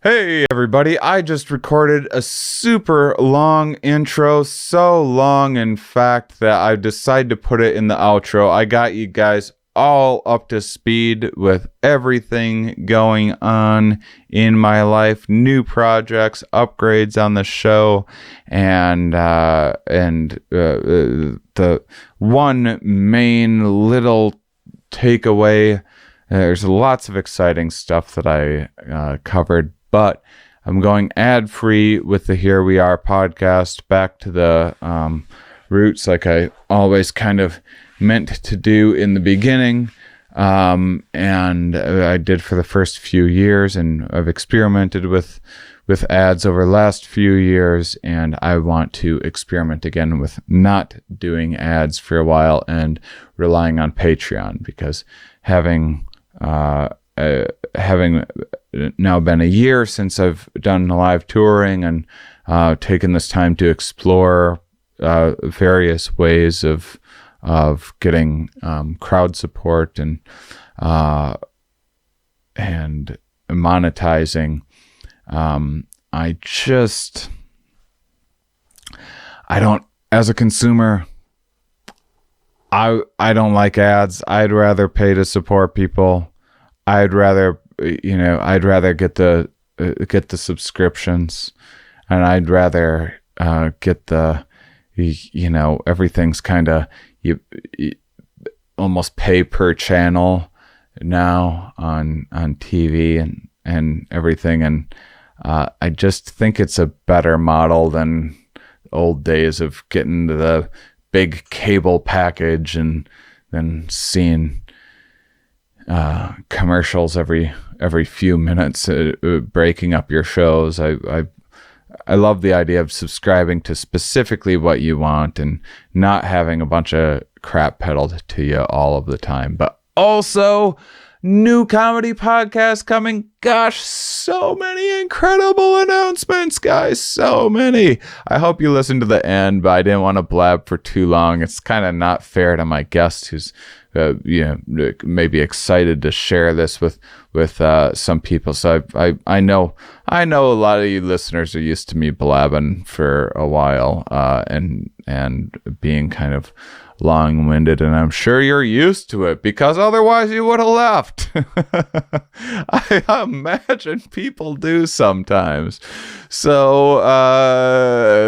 Hey everybody, I just recorded a super long intro, so long in fact that I decided to put it in the outro. I got you guys all up to speed with everything going on in my life, new projects, upgrades on the show, and the one main little takeaway. There's lots of exciting stuff that I covered, but I'm going ad-free with the Here We Are podcast back to the roots like I always kind of meant to do in the beginning, and I did for the first few years, and I've experimented with ads over the last few years, and I want to experiment again with not doing ads for a while and relying on Patreon, because having now been a year since I've done live touring and taken this time to explore various ways of getting crowd support and monetizing. I don't, as a consumer, I don't like ads. I'd rather pay to support people. I'd rather get the subscriptions, and I'd rather get the, everything's kind of, you almost pay per channel now on TV and everything. And I just think it's a better model than old days of getting the big cable package and then seeing commercials every few minutes, breaking up your shows. I love the idea of subscribing to specifically what you want and not having a bunch of crap peddled to you all of the time. But also, new comedy podcast coming. Gosh, so many incredible announcements, guys. So many. I hope you listen to the end, but I didn't want to blab for too long. It's kind of not fair to my guest who's maybe excited to share this with some people. So I know a lot of you listeners are used to me blabbing for a while and being kind of long-winded, and I'm sure you're used to it, because otherwise you would have left. I imagine people do sometimes. So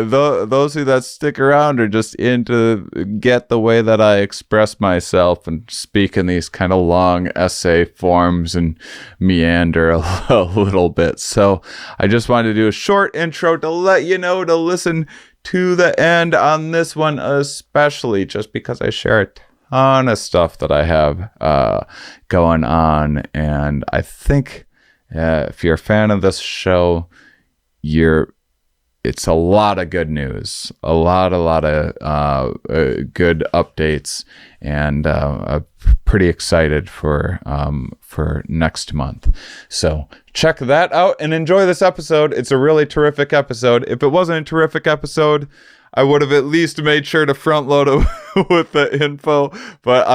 those who that stick around are just into get the way that I express myself and speak in these kind of long essay forms and meander a little bit. So I just wanted to do a short intro to let you know to listen to the end on this one, especially just because I share a ton of stuff that I have going on. And I think if you're a fan of this show, it's a lot of good news, a lot of good updates, and I'm pretty excited for next month. So check that out and enjoy this episode. It's a really terrific episode. If it wasn't a terrific episode, I would have at least made sure to front load it with the info. But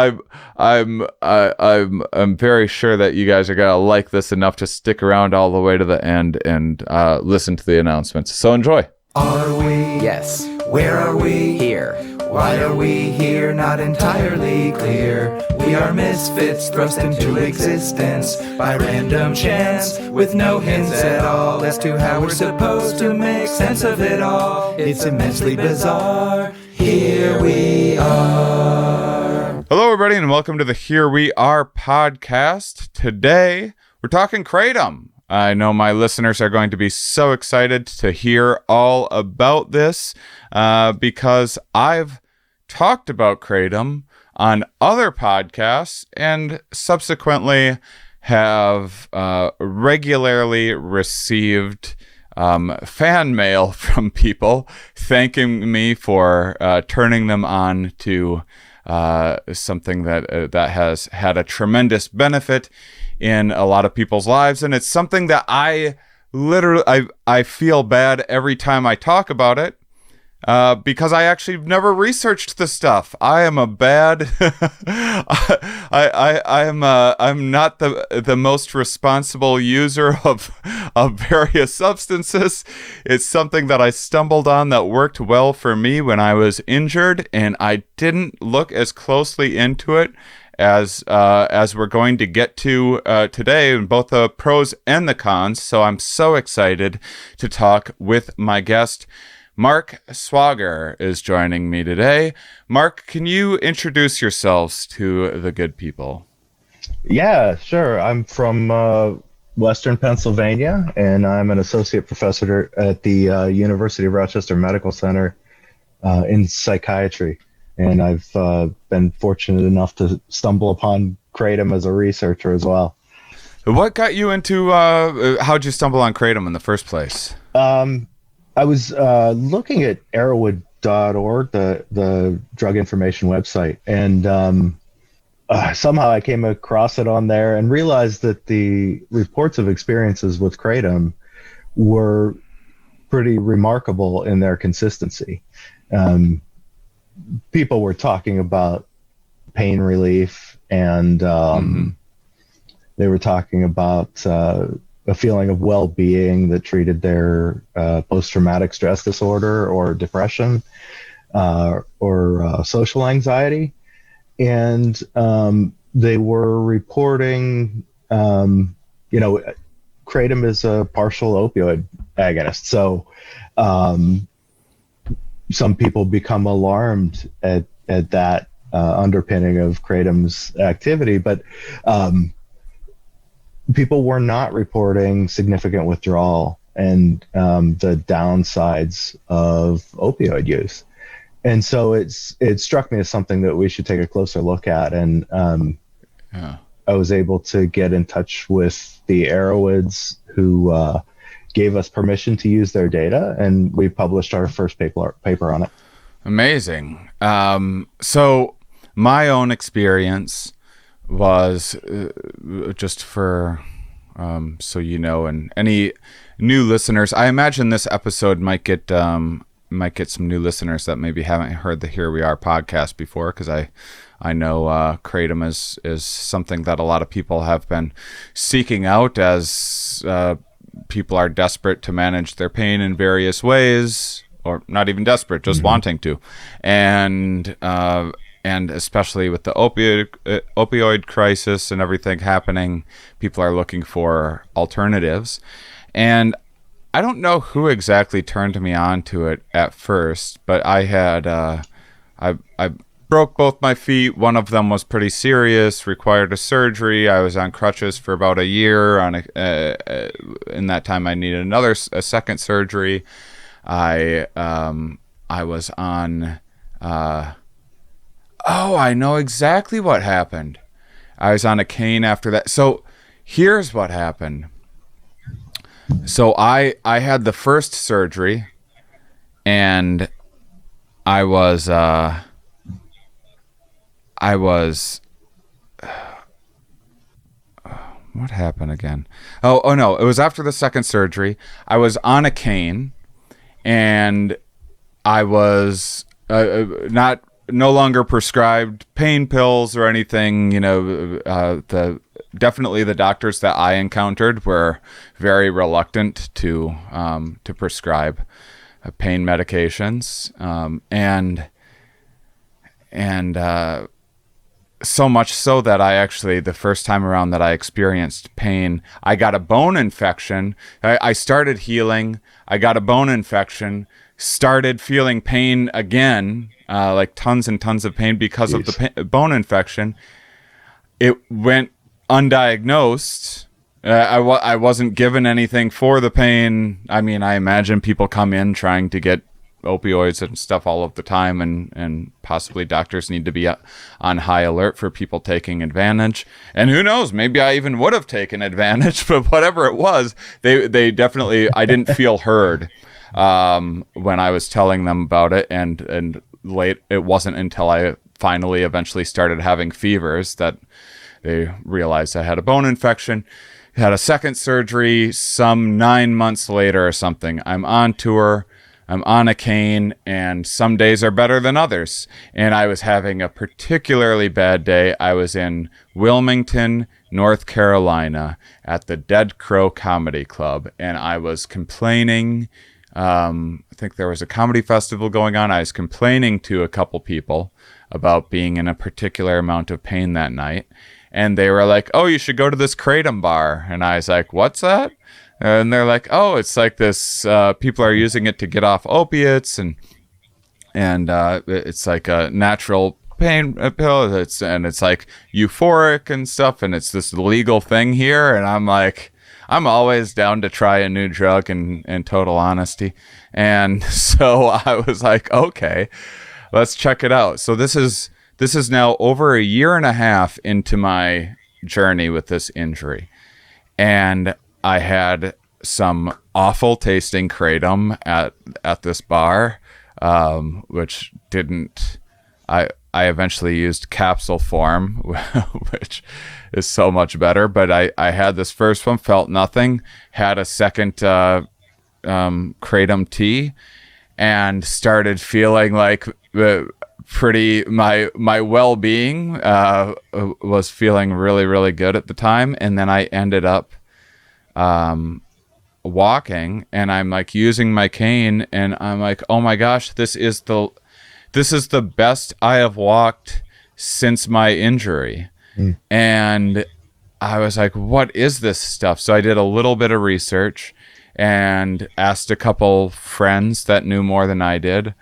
I'm very sure that you guys are gonna like this enough to stick around all the way to the end and listen to the announcements. So enjoy. Are we? Yes. Where are we? Here. Why are we here? Not entirely clear. We are misfits thrust into existence by random chance, with no hints at all as to how we're supposed to make sense of it all. It's immensely bizarre. Here we are. Hello, everybody, and welcome to the Here We Are podcast. Today, we're talking Kratom. I know my listeners are going to be so excited to hear all about this because I've talked about Kratom on other podcasts and subsequently have regularly received fan mail from people thanking me for turning them on to something that has had a tremendous benefit in a lot of people's lives. And it's something that I feel bad every time I talk about it, because I actually never researched the stuff. I am a bad. I'm not the most responsible user of various substances. It's something that I stumbled on that worked well for me when I was injured, and I didn't look as closely into it as we're going to get to today, in both the pros and the cons. So I'm so excited to talk with my guest. Marc Swogger is joining me today. Marc, can you introduce yourselves to the good people? Yeah, sure. I'm from Western Pennsylvania, and I'm an associate professor at the University of Rochester Medical Center in psychiatry. And I've been fortunate enough to stumble upon Kratom as a researcher as well. What got you into, how'd you stumble on Kratom in the first place? I was looking at 𝕊𝕙𝕒𝕪.org, the drug information website, and somehow I came across it on there and realized that the reports of experiences with Kratom were pretty remarkable in their consistency. People were talking about pain relief, and they were talking about a feeling of well-being that treated their post-traumatic stress disorder or depression or social anxiety. And they were reporting, Kratom is a partial opioid agonist. So some people become alarmed at that underpinning of Kratom's activity, but people were not reporting significant withdrawal and the downsides of opioid use. And so it struck me as something that we should take a closer look at. And I was able to get in touch with the Arrowwoods, who gave us permission to use their data, and we published our first paper on it. Amazing. So my own experience was just for so you know, and any new listeners, I imagine this episode might get some new listeners that maybe haven't heard the Here We Are podcast before, because I know Kratom is something that a lot of people have been seeking out as people are desperate to manage their pain in various ways, or not even desperate, just wanting to, and especially with the opioid crisis and everything happening, people are looking for alternatives. And I don't know who exactly turned me on to it at first, but I had I broke both my feet. One of them was pretty serious, required a surgery. I was on crutches for about a year. In that time, I needed a second surgery. I was on. I know exactly what happened. I was on a cane after that. So here's what happened. So I had the first surgery, and I was what happened again? Oh no, it was after the second surgery. I was on a cane, and I was no longer prescribed pain pills or anything. Definitely the doctors that I encountered were very reluctant to prescribe pain medications, and so much so that I actually, the first time around that I experienced pain, I got a bone infection. I started healing. I got a bone infection, started feeling pain again, like tons and tons of pain because of the bone infection. It went undiagnosed. I wasn't given anything for the pain. I mean, I imagine people come in trying to get opioids and stuff all of the time, and possibly doctors need to be on high alert for people taking advantage. And who knows, maybe I even would have taken advantage, but whatever it was, they definitely, I didn't feel heard when I was telling them about it, and late, it wasn't until I finally eventually started having fevers that they realized I had a bone infection. Had a second surgery some 9 months later or something. I'm on tour. I'm on a cane, and some days are better than others. And I was having a particularly bad day. I was in Wilmington, North Carolina, at the Dead Crow Comedy Club, and I was complaining. I think there was a comedy festival going on. I was complaining to a couple people about being in a particular amount of pain that night. And they were like, "Oh, you should go to this Kratom bar." And I was like, "What's that?" And they're like, "Oh, it's like this, people are using it to get off opiates, and it's like a natural pain pill. It's like euphoric and stuff, and it's this legal thing here." And I'm like, I'm always down to try a new drug in total honesty. And so I was like, okay, let's check it out. So this is now over a year and a half into my journey with this injury. And I had some awful tasting kratom at this bar, which didn't. I eventually used capsule form, which is so much better. But I had this first one, felt nothing. Had a second kratom tea, and started feeling like my well-being was feeling really, really good at the time. And then I ended up walking, and I'm like using my cane, and I'm like, oh my gosh, this is the best I have walked since my injury. And I was like, what is this stuff? So I did a little bit of research and asked a couple friends that knew more than I did,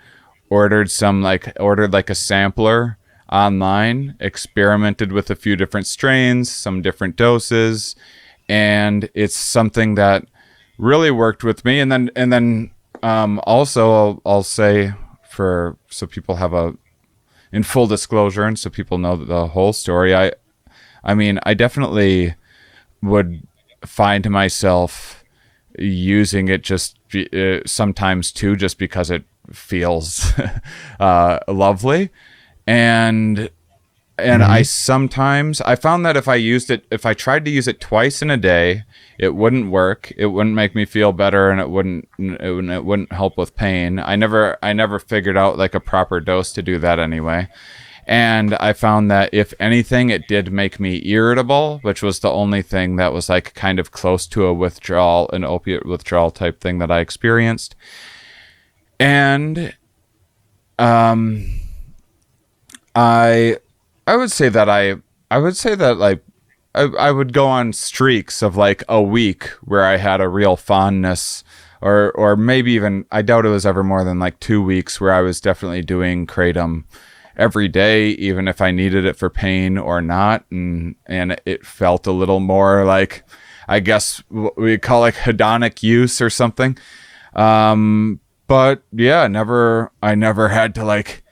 ordered like a sampler online, experimented with a few different strains, some different doses, and it's something that really worked with me. And then also I'll say, so people have in full disclosure, and so people know the whole story, I mean, I definitely would find myself using it just sometimes too, just because it feels lovely. And I found that if I tried to use it twice in a day, it wouldn't work. It wouldn't make me feel better, and it wouldn't help with pain. I never figured out like a proper dose to do that anyway. And I found that if anything, it did make me irritable, which was the only thing that was like kind of close to an opiate withdrawal type thing that I experienced. And I would say that I would go on streaks of like a week where I had a real fondness, or maybe even, I doubt it was ever more than like 2 weeks where I was definitely doing kratom every day, even if I needed it for pain or not. And it felt a little more like, I guess we call like hedonic use or something. But yeah, I never had to like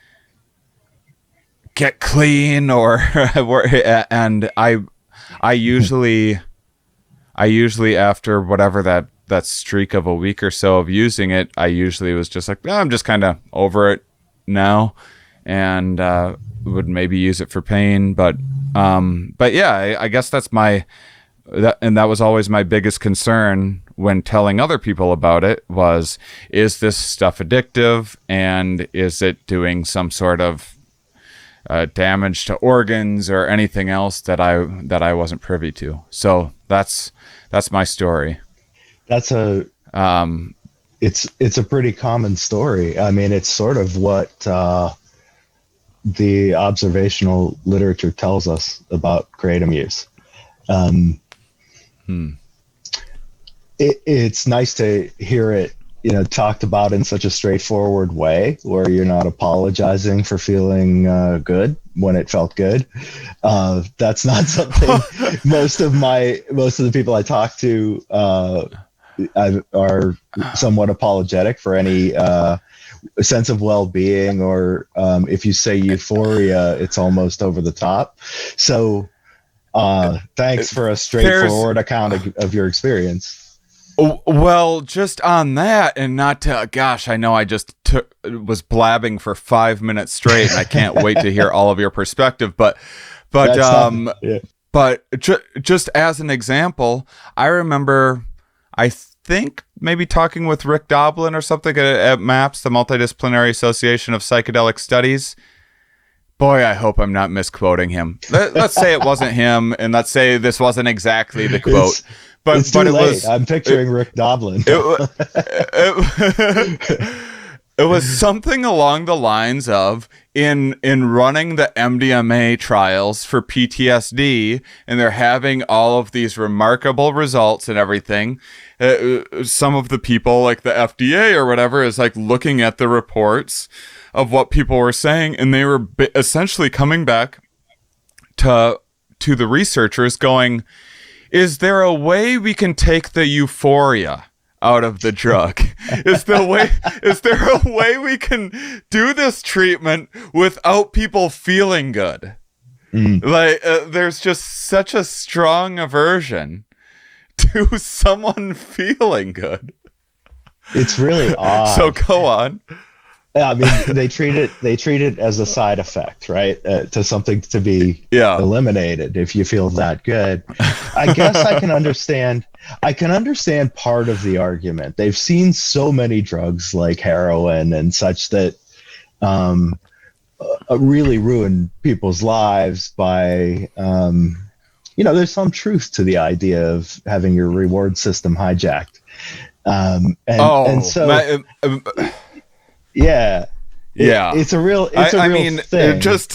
get clean and I usually after whatever that streak of a week or so of using it, I usually was just like, I'm just kind of over it now, and would maybe use it for pain. But yeah, I guess that was always my biggest concern when telling other people about it was, is this stuff addictive, and is it doing some sort of damage to organs or anything else that I wasn't privy to. So that's my story. That's it's a pretty common story. I mean, it's sort of what the observational literature tells us about kratom use. It's nice to hear it, talked about in such a straightforward way, where you're not apologizing for feeling good when it felt good. That's not something most of the people I talk to are somewhat apologetic for any sense of well-being, or if you say euphoria, it's almost over the top. So thanks for a straightforward account of your experience. Well, just on that, and not to, gosh, I know I just was blabbing for 5 minutes straight, and I can't wait to hear all of your perspective. But just as an example, I remember, think maybe talking with Rick Doblin or something at MAPS, the Multidisciplinary Association of Psychedelic Studies. Boy, I hope I'm not misquoting him. Let's say it wasn't him, and let's say this wasn't exactly the quote. But it was. I'm picturing Rick Doblin. It was something along the lines of in running the MDMA trials for PTSD, and they're having all of these remarkable results and everything. Some of the people, like the FDA or whatever, is like looking at the reports of what people were saying, and they were essentially coming back to the researchers going, is there a way we can take the euphoria out of the drug? Is there a way we can do this treatment without people feeling good? Like, there's just such a strong aversion to someone feeling good. It's really odd. So go on. I mean, they treat it as a side effect, right? To something to be eliminated if you feel that good. I guess I can understand part of the argument. They've seen so many drugs like heroin and such that really ruin people's lives by, there's some truth to the idea of having your reward system hijacked. Yeah. It's a real thing. Just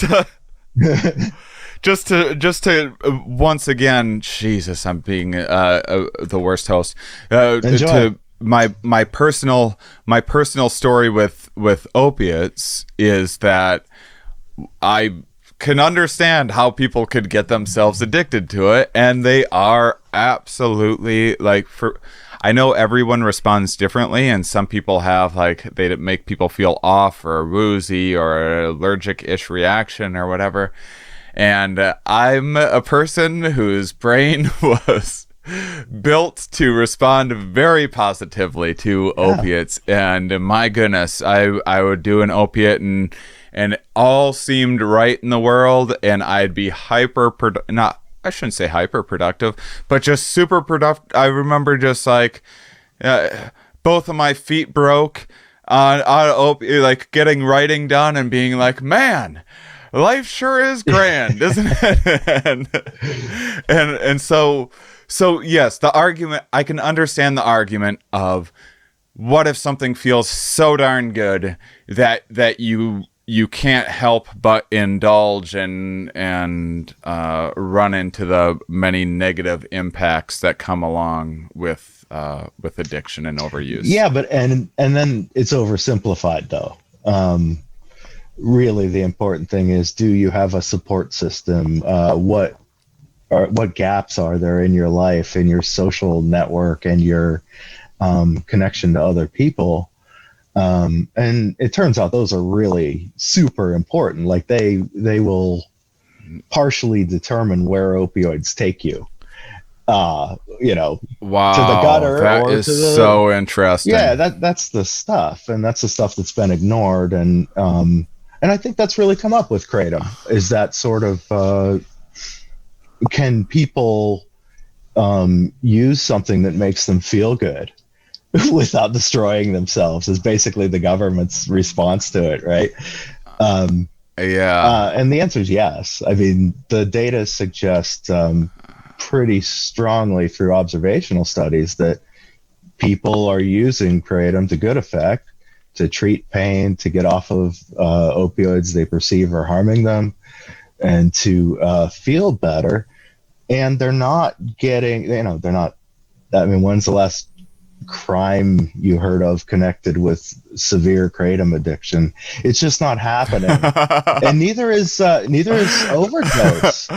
to once again, Jesus, I'm being the worst host. To my personal story with opiates is that I can understand how people could get themselves addicted to it, and they are absolutely I know everyone responds differently, and some people have they make people feel off or woozy or an allergic-ish reaction or whatever. And I'm a person whose brain was built to respond very positively to opiates. And my goodness, I would do an opiate and it all seemed right in the world, and I'd be I shouldn't say hyper productive, but just super productive. I remember just both of my feet broke on getting writing done and being like, man, life sure is grand, isn't it? and so yes, the argument, I can understand the argument of what if something feels so darn good that you can't help but indulge and run into the many negative impacts that come along with addiction and overuse. Yeah, but and then it's oversimplified though. Really, the important thing is, do you have a support system? What gaps are there in your life, in your social network, and your connection to other people? And it turns out those are really super important. Like they will partially determine where opioids take you. Wow, to the gutter. That is so interesting. Yeah, that's the stuff, and that's the stuff that's been ignored. And I think that's really come up with Kratom. Is that sort of can people use something that makes them feel good without destroying themselves, is basically the government's response to it, right? And the answer is yes. I mean, the data suggest pretty strongly through observational studies that people are using Kratom to good effect, to treat pain, to get off of opioids they perceive are harming them, and to feel better. And they're not getting, when's the last crime you heard of connected with severe kratom addiction? It's just not happening. And neither is overdose.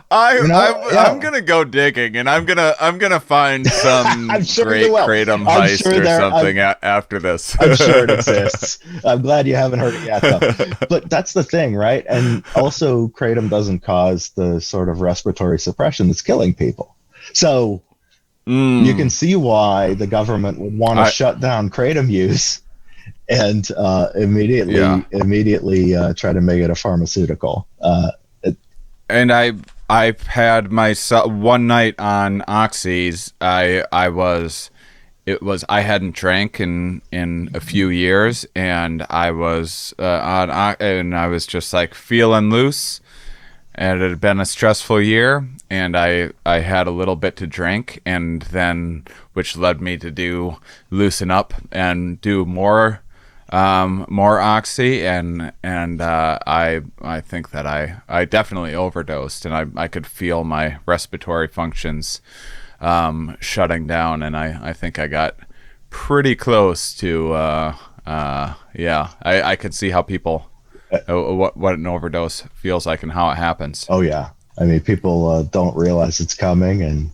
I'm gonna go digging, and I'm gonna find some great kratom heist or something after this. I'm sure it exists. I'm glad you haven't heard it yet, though. But that's the thing, right? And also, kratom doesn't cause the sort of respiratory suppression that's killing people. So you can see why the government would want to shut down kratom use and immediately try to make it a pharmaceutical. And I've had myself one night on oxys. I was I hadn't drank in a few years, and I was and I was just like feeling loose, and it had been a stressful year, and I had a little bit to drink, and then which led me to loosen up and do more oxy, and I think that I definitely overdosed, and I could feel my respiratory functions shutting down, and I think I got pretty close to I could see how people what an overdose feels like and how it happens. Oh yeah, I mean, people don't realize it's coming, and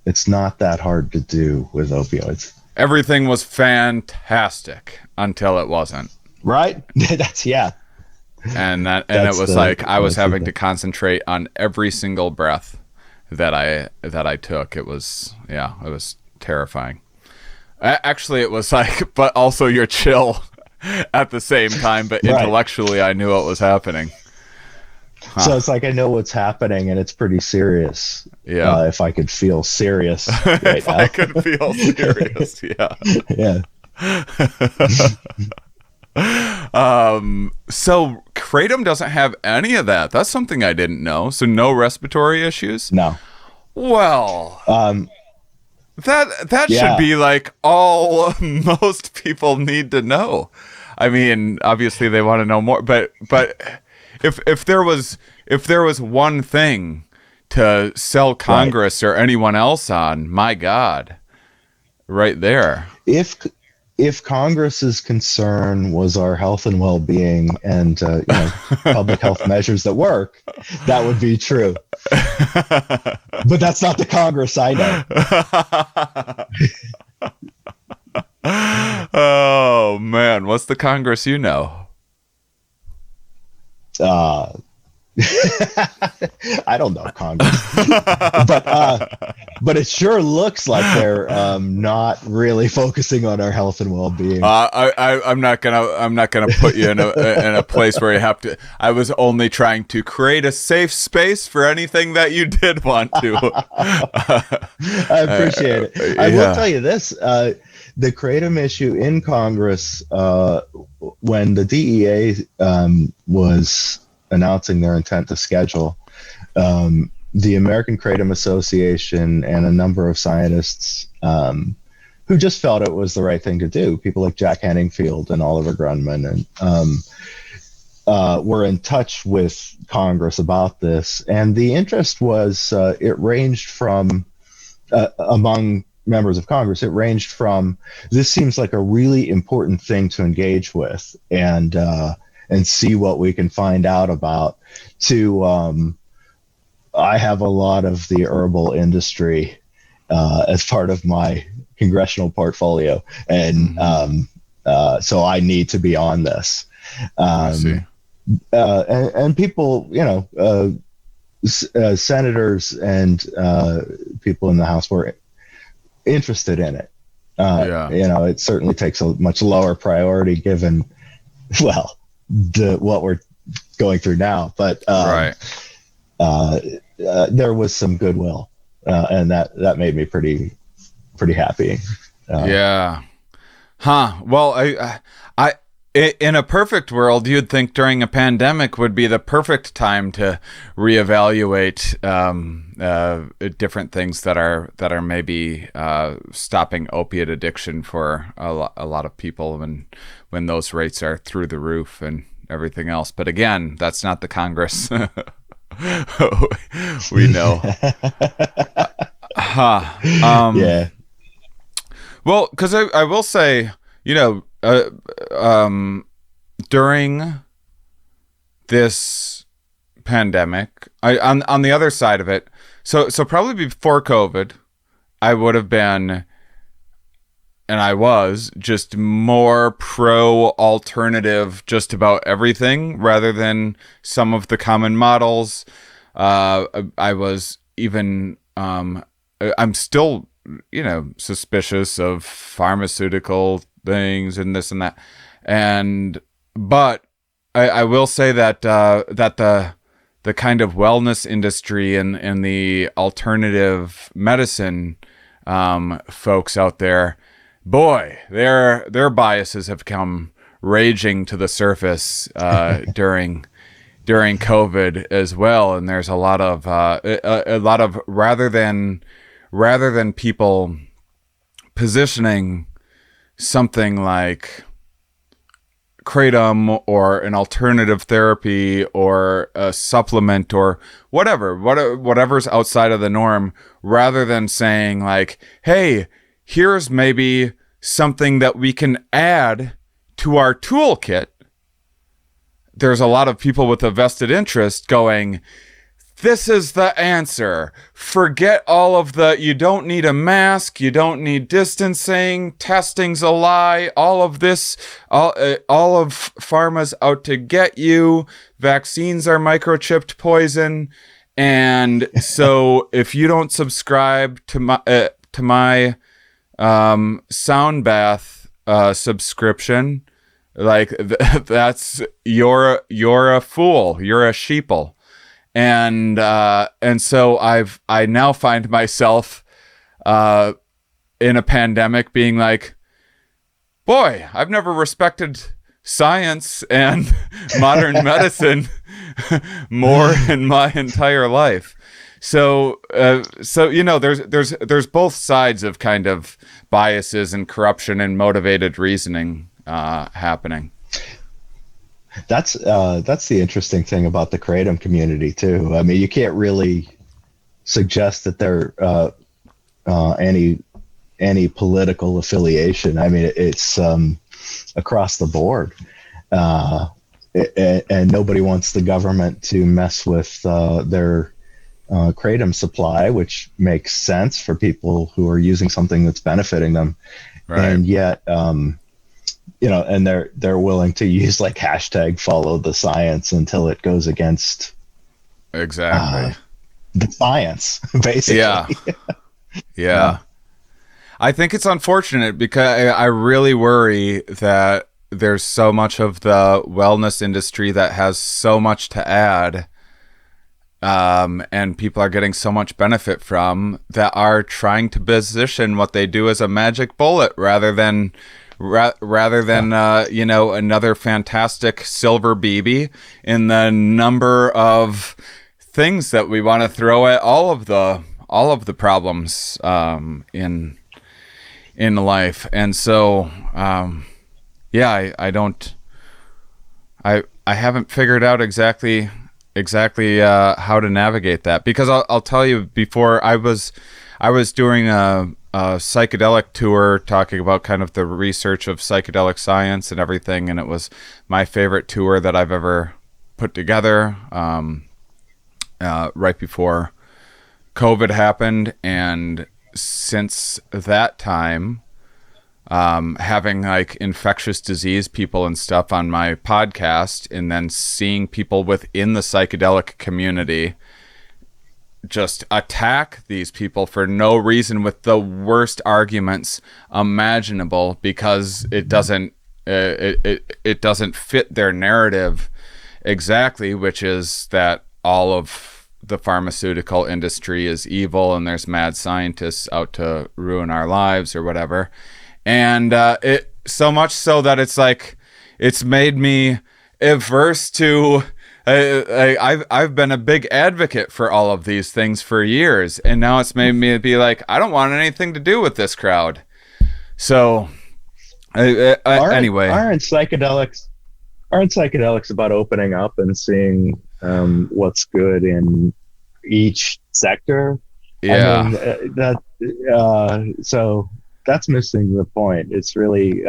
it's not that hard to do with opioids. Everything was fantastic until it wasn't. Right? That's And it was like I was having to concentrate on every single breath that I took. It was terrifying. Actually, it was like, but also you're chill at the same time, but intellectually I knew what was happening. So it's like I know what's happening, and it's pretty serious. Yeah. If I could feel serious right if now. I could feel serious, yeah. Yeah. So Kratom doesn't have any of that. That's something I didn't know. So no respiratory issues? No. Well, that Yeah. should be like all most people need to know. I mean, obviously they want to know more, but if there was one thing to sell Congress or anyone else on, my God, right there. If Congress's concern was our health and well-being and public health measures that work, that would be true. But that's not the Congress I know. Oh man, what's the Congress you know? I don't know Congress, but it sure looks like they're not really focusing on our health and well-being. I'm not gonna put you in a place where you have to. I was only trying to create a safe space for anything that you did want to. I appreciate it. I will tell you this: the Kratom issue in Congress, when the DEA was announcing their intent to schedule, the American Kratom Association and a number of scientists who just felt it was the right thing to do, people like Jack Henningfield and Oliver Grundmann, and were in touch with Congress about this. And the interest was, it ranged from, among members of Congress, it ranged from, this seems like a really important thing to engage with, and see what we can find out about, to I have a lot of the herbal industry as part of my congressional portfolio, and so I need to be on this. I see. And people, senators and people in the House were interested in it. It certainly takes a much lower priority given, what we're going through now, but there was some goodwill, and that made me pretty happy. Well, I in a perfect world, you'd think during a pandemic would be the perfect time to reevaluate different things that are maybe stopping opiate addiction for a lot of people when those rates are through the roof and everything else. But again, that's not the Congress we know. Yeah. Well, because I will say, during this pandemic, on the other side of it, so probably before COVID, I would have been, and I was, just more pro-alternative just about everything rather than some of the common models. I was even, I'm still, suspicious of pharmaceutical things and this and that. But I will say that the kind of wellness industry and the alternative medicine folks out there, boy, their biases have come raging to the surface during COVID as well. And there's a lot of rather than people positioning something like kratom or an alternative therapy or a supplement or whatever's outside of the norm, rather than saying like, hey, here's maybe something that we can add to our toolkit. There's a lot of people with a vested interest going, this is the answer. Forget all of you don't need a mask. You don't need distancing. Testing's a lie. All of this, all of pharma's out to get you. Vaccines are microchipped poison. And so if you don't subscribe to my sound bath subscription, like that's you're a fool. You're a sheeple. And so I now find myself in a pandemic being like, boy, I've never respected science and modern medicine more in my entire life. So there's both sides of kind of biases and corruption and motivated reasoning happening. That's the interesting thing about the kratom community too. I mean, you can't really suggest that they're any political affiliation. I mean, it's across the board, and nobody wants the government to mess with their kratom supply, which makes sense for people who are using something that's benefiting them, right. And yet. And they're willing to use like hashtag follow the science until it goes against exactly the science, basically. Yeah. I think it's unfortunate because I really worry that there's so much of the wellness industry that has so much to add, and people are getting so much benefit from, that are trying to position what they do as a magic bullet rather than another fantastic silver BB in the number of things that we want to throw at all of the problems in life. And so I haven't figured out exactly how to navigate that, because I'll tell you, before I was doing a psychedelic tour talking about kind of the research of psychedelic science and everything, and it was my favorite tour that I've ever put together right before COVID happened. And since that time, having like infectious disease people and stuff on my podcast, and then seeing people within the psychedelic community just attack these people for no reason with the worst arguments imaginable, because it doesn't fit their narrative exactly, which is that all of the pharmaceutical industry is evil and there's mad scientists out to ruin our lives or whatever. And it so much so that it's like it's made me averse to I've been a big advocate for all of these things for years, and now it's made me be like, I don't want anything to do with this crowd. So anyway, aren't psychedelics about opening up and seeing what's good in each sector? Yeah. I mean, so that's missing the point. It's really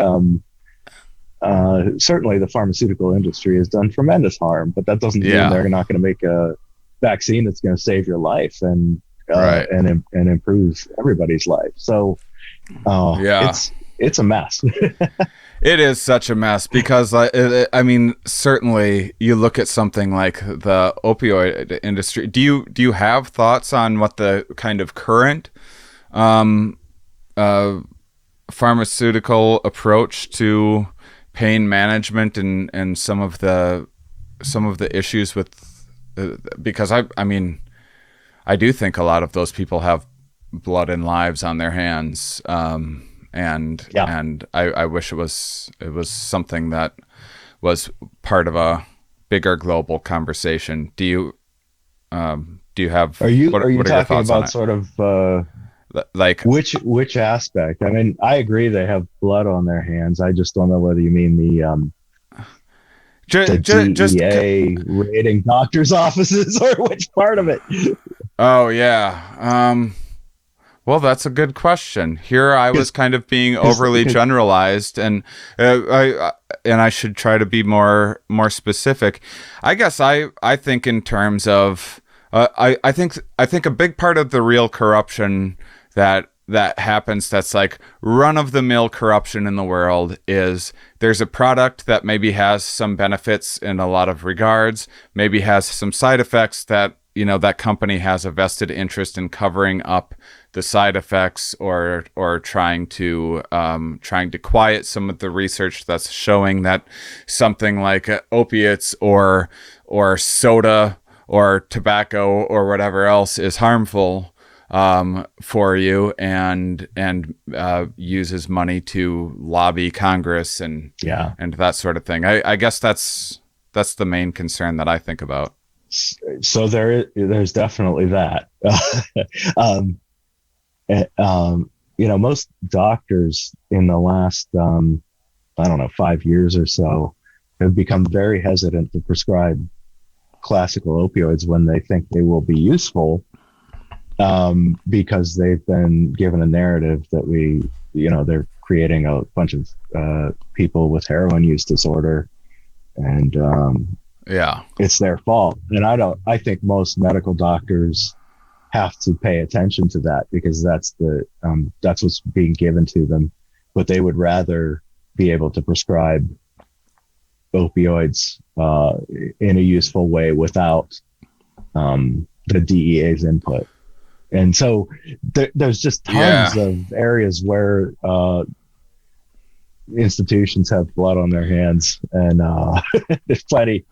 certainly the pharmaceutical industry has done tremendous harm, but that doesn't mean they're not going to make a vaccine that's going to save your life and improve everybody's life. So it's a mess. It is such a mess, because I mean, certainly you look at something like the opioid industry. Do you have thoughts on what the kind of current pharmaceutical approach to pain management and some of the issues with, because I mean, I do think a lot of those people have blood and lives on their hands. And I wish it was something that was part of a bigger global conversation. Do you have? Are you what are your talking thoughts on about it? sort of Like which aspect? I mean, I agree they have blood on their hands. I just don't know whether you mean the just DEA raiding doctors' offices or which part of it. oh yeah. Well, that's a good question. Here I was kind of being overly generalized, and I should try to be more specific. I guess I think in terms of I think a big part of the real corruption that happens, that's like run-of-the-mill corruption in the world, is there's a product that maybe has some benefits in a lot of regards, maybe has some side effects that, you know, that company has a vested interest in covering up the side effects, or trying to quiet some of the research that's showing that something like opiates or soda or tobacco or whatever else is harmful for you, and uses money to lobby Congress and that sort of thing. I guess that's the main concern that I think about. So there's definitely that. You know, most doctors in the last, I don't know, 5 years or so have become very hesitant to prescribe classical opioids when they think they will be useful, because they've been given a narrative that they're creating a bunch of people with heroin use disorder, and it's their fault. And I think most medical doctors have to pay attention to that, because that's what's being given to them. But they would rather be able to prescribe opioids in a useful way without the DEA's input. And so there's just tons of areas where institutions have blood on their hands, and there's plenty.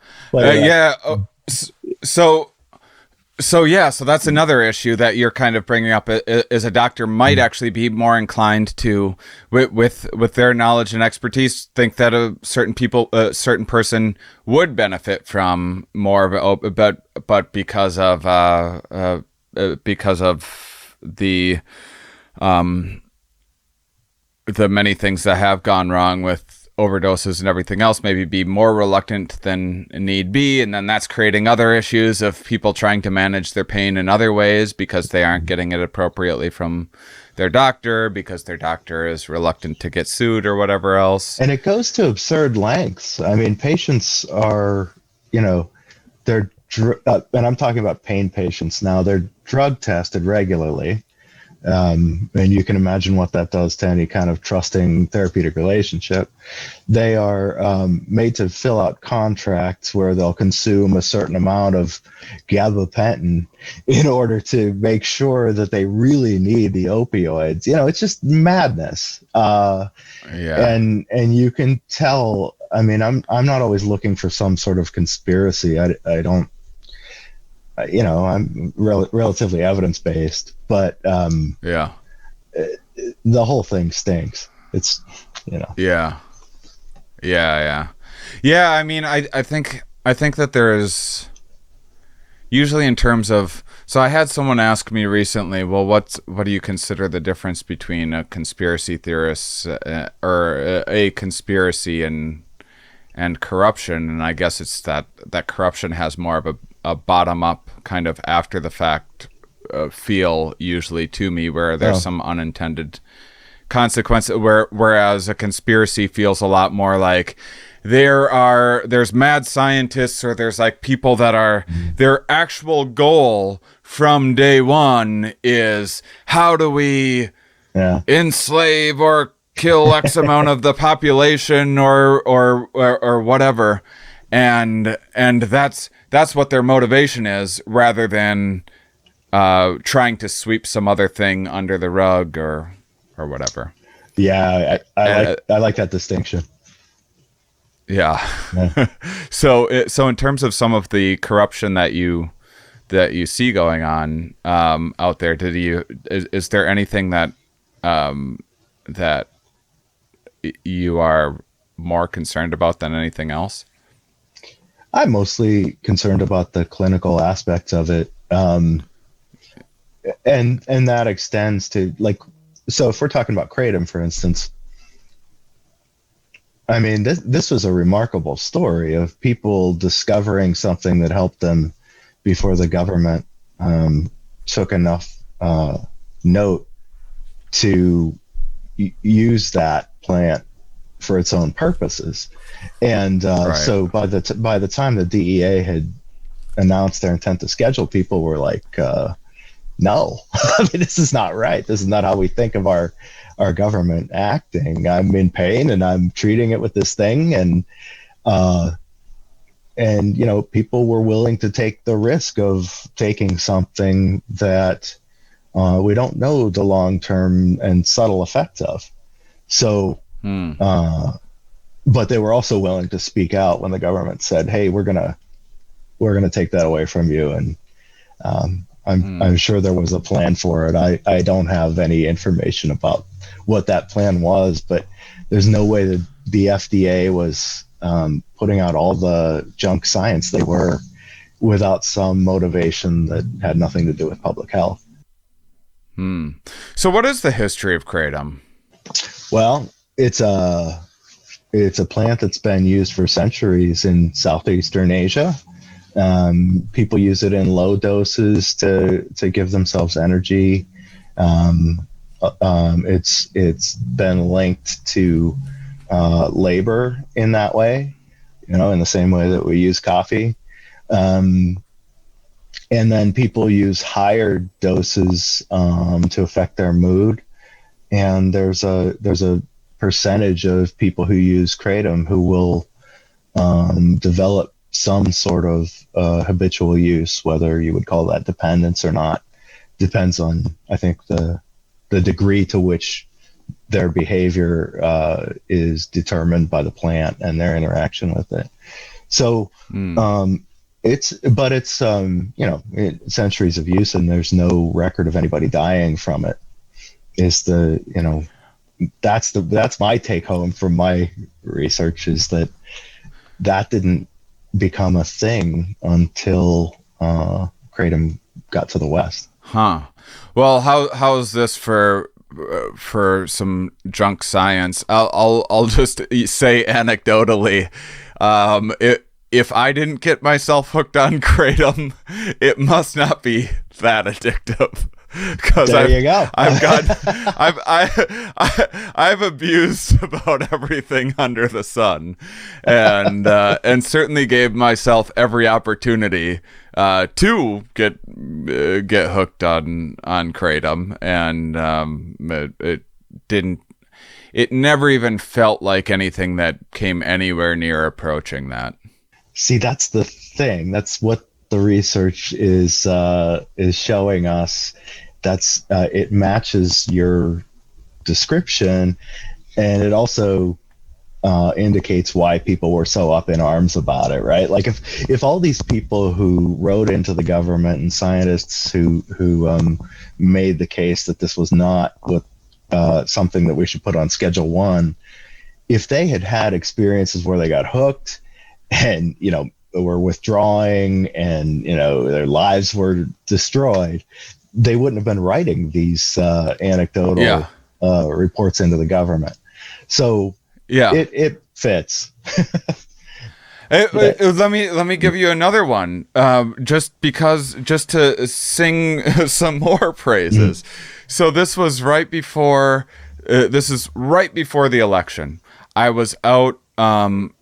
So that's another issue that you're kind of bringing up, is a doctor might actually be more inclined to, with their knowledge and expertise, think that a certain person would benefit from more of it, but because of the many things that have gone wrong with overdoses and everything else, maybe be more reluctant than need be, and then that's creating other issues of people trying to manage their pain in other ways because they aren't getting it appropriately from their doctor, because their doctor is reluctant to get sued or whatever else. And it goes to absurd lengths. I mean, patients are, they're and I'm talking about pain patients now, they're drug tested regularly. And you can imagine what that does to any kind of trusting therapeutic relationship. They are made to fill out contracts where they'll consume a certain amount of gabapentin in order to make sure that they really need the opioids. It's just madness. And you can tell. I mean, I'm not always looking for some sort of conspiracy. I don't. I'm relatively evidence-based, but the whole thing stinks. It's, Yeah. I mean, I think that there is, usually in terms of, so I had someone ask me recently, well, what do you consider the difference between a conspiracy theorist or a conspiracy and corruption? And I guess it's that corruption has more of a bottom-up kind of after-the-fact feel usually to me, where there's some unintended consequence, whereas a conspiracy feels a lot more like there's mad scientists, or there's like people that are their actual goal from day one is, how do we enslave or kill X amount of the population or whatever, and that's what their motivation is, rather than trying to sweep some other thing under the rug or whatever. Yeah, I like that distinction. Yeah. So in terms of some of the corruption that you that you see going on out there? Is there anything that that you are more concerned about than anything else? I'm mostly concerned about the clinical aspects of it. And that extends to, like, so if we're talking about kratom, for instance, I mean, this was a remarkable story of people discovering something that helped them before the government took enough note to use that plant for its own purposes. And so by the time the DEA had announced their intent to schedule, people were like, no, I mean, this is not right. This is not how we think of our government acting. I'm in pain and I'm treating it with this thing. And you know, people were willing to take the risk of taking something that we don't know the long-term and subtle effects of. So, but they were also willing to speak out when the government said, "Hey, we're gonna take that away from you." And I'm sure there was a plan for it. I don't have any information about what that plan was, but there's no way that the FDA was putting out all the junk science they were without some motivation that had nothing to do with public health. So what is the history of kratom? Well, it's a plant that's been used for centuries in Southeastern Asia. People use it in low doses to give themselves energy. It's been linked to labor in that way, you know, in the same way that we use coffee. And then people use higher doses to affect their mood. And there's a percentage of people who use kratom who will develop some sort of habitual use, whether you would call that dependence or not. Depends on, I think, the degree to which their behavior is determined by the plant and their interaction with it. So it's you know, centuries of use, and there's no record of anybody dying from it. Is the, you know, that's my take home from my research, is that didn't become a thing until kratom got to the West. Well, how is this for some junk science? I'll just say anecdotally, if I didn't get myself hooked on kratom, it must not be that addictive. Because I've abused about everything under the sun, and certainly gave myself every opportunity to get hooked on kratom, and it never even felt like anything that came anywhere near approaching that. See, that's the thing. That's what the research is showing us. That's it matches your description, and it also indicates why people were so up in arms about it, right? Like if all these people who wrote into the government and scientists who made the case that this was not something that we should put on Schedule 1, if they had experiences where they got hooked and, you know, were withdrawing and, you know, their lives were destroyed, they wouldn't have been writing these anecdotal reports into the government. So it fits. Let me give you another one, just to sing some more praises. So this was right before the election. I was out,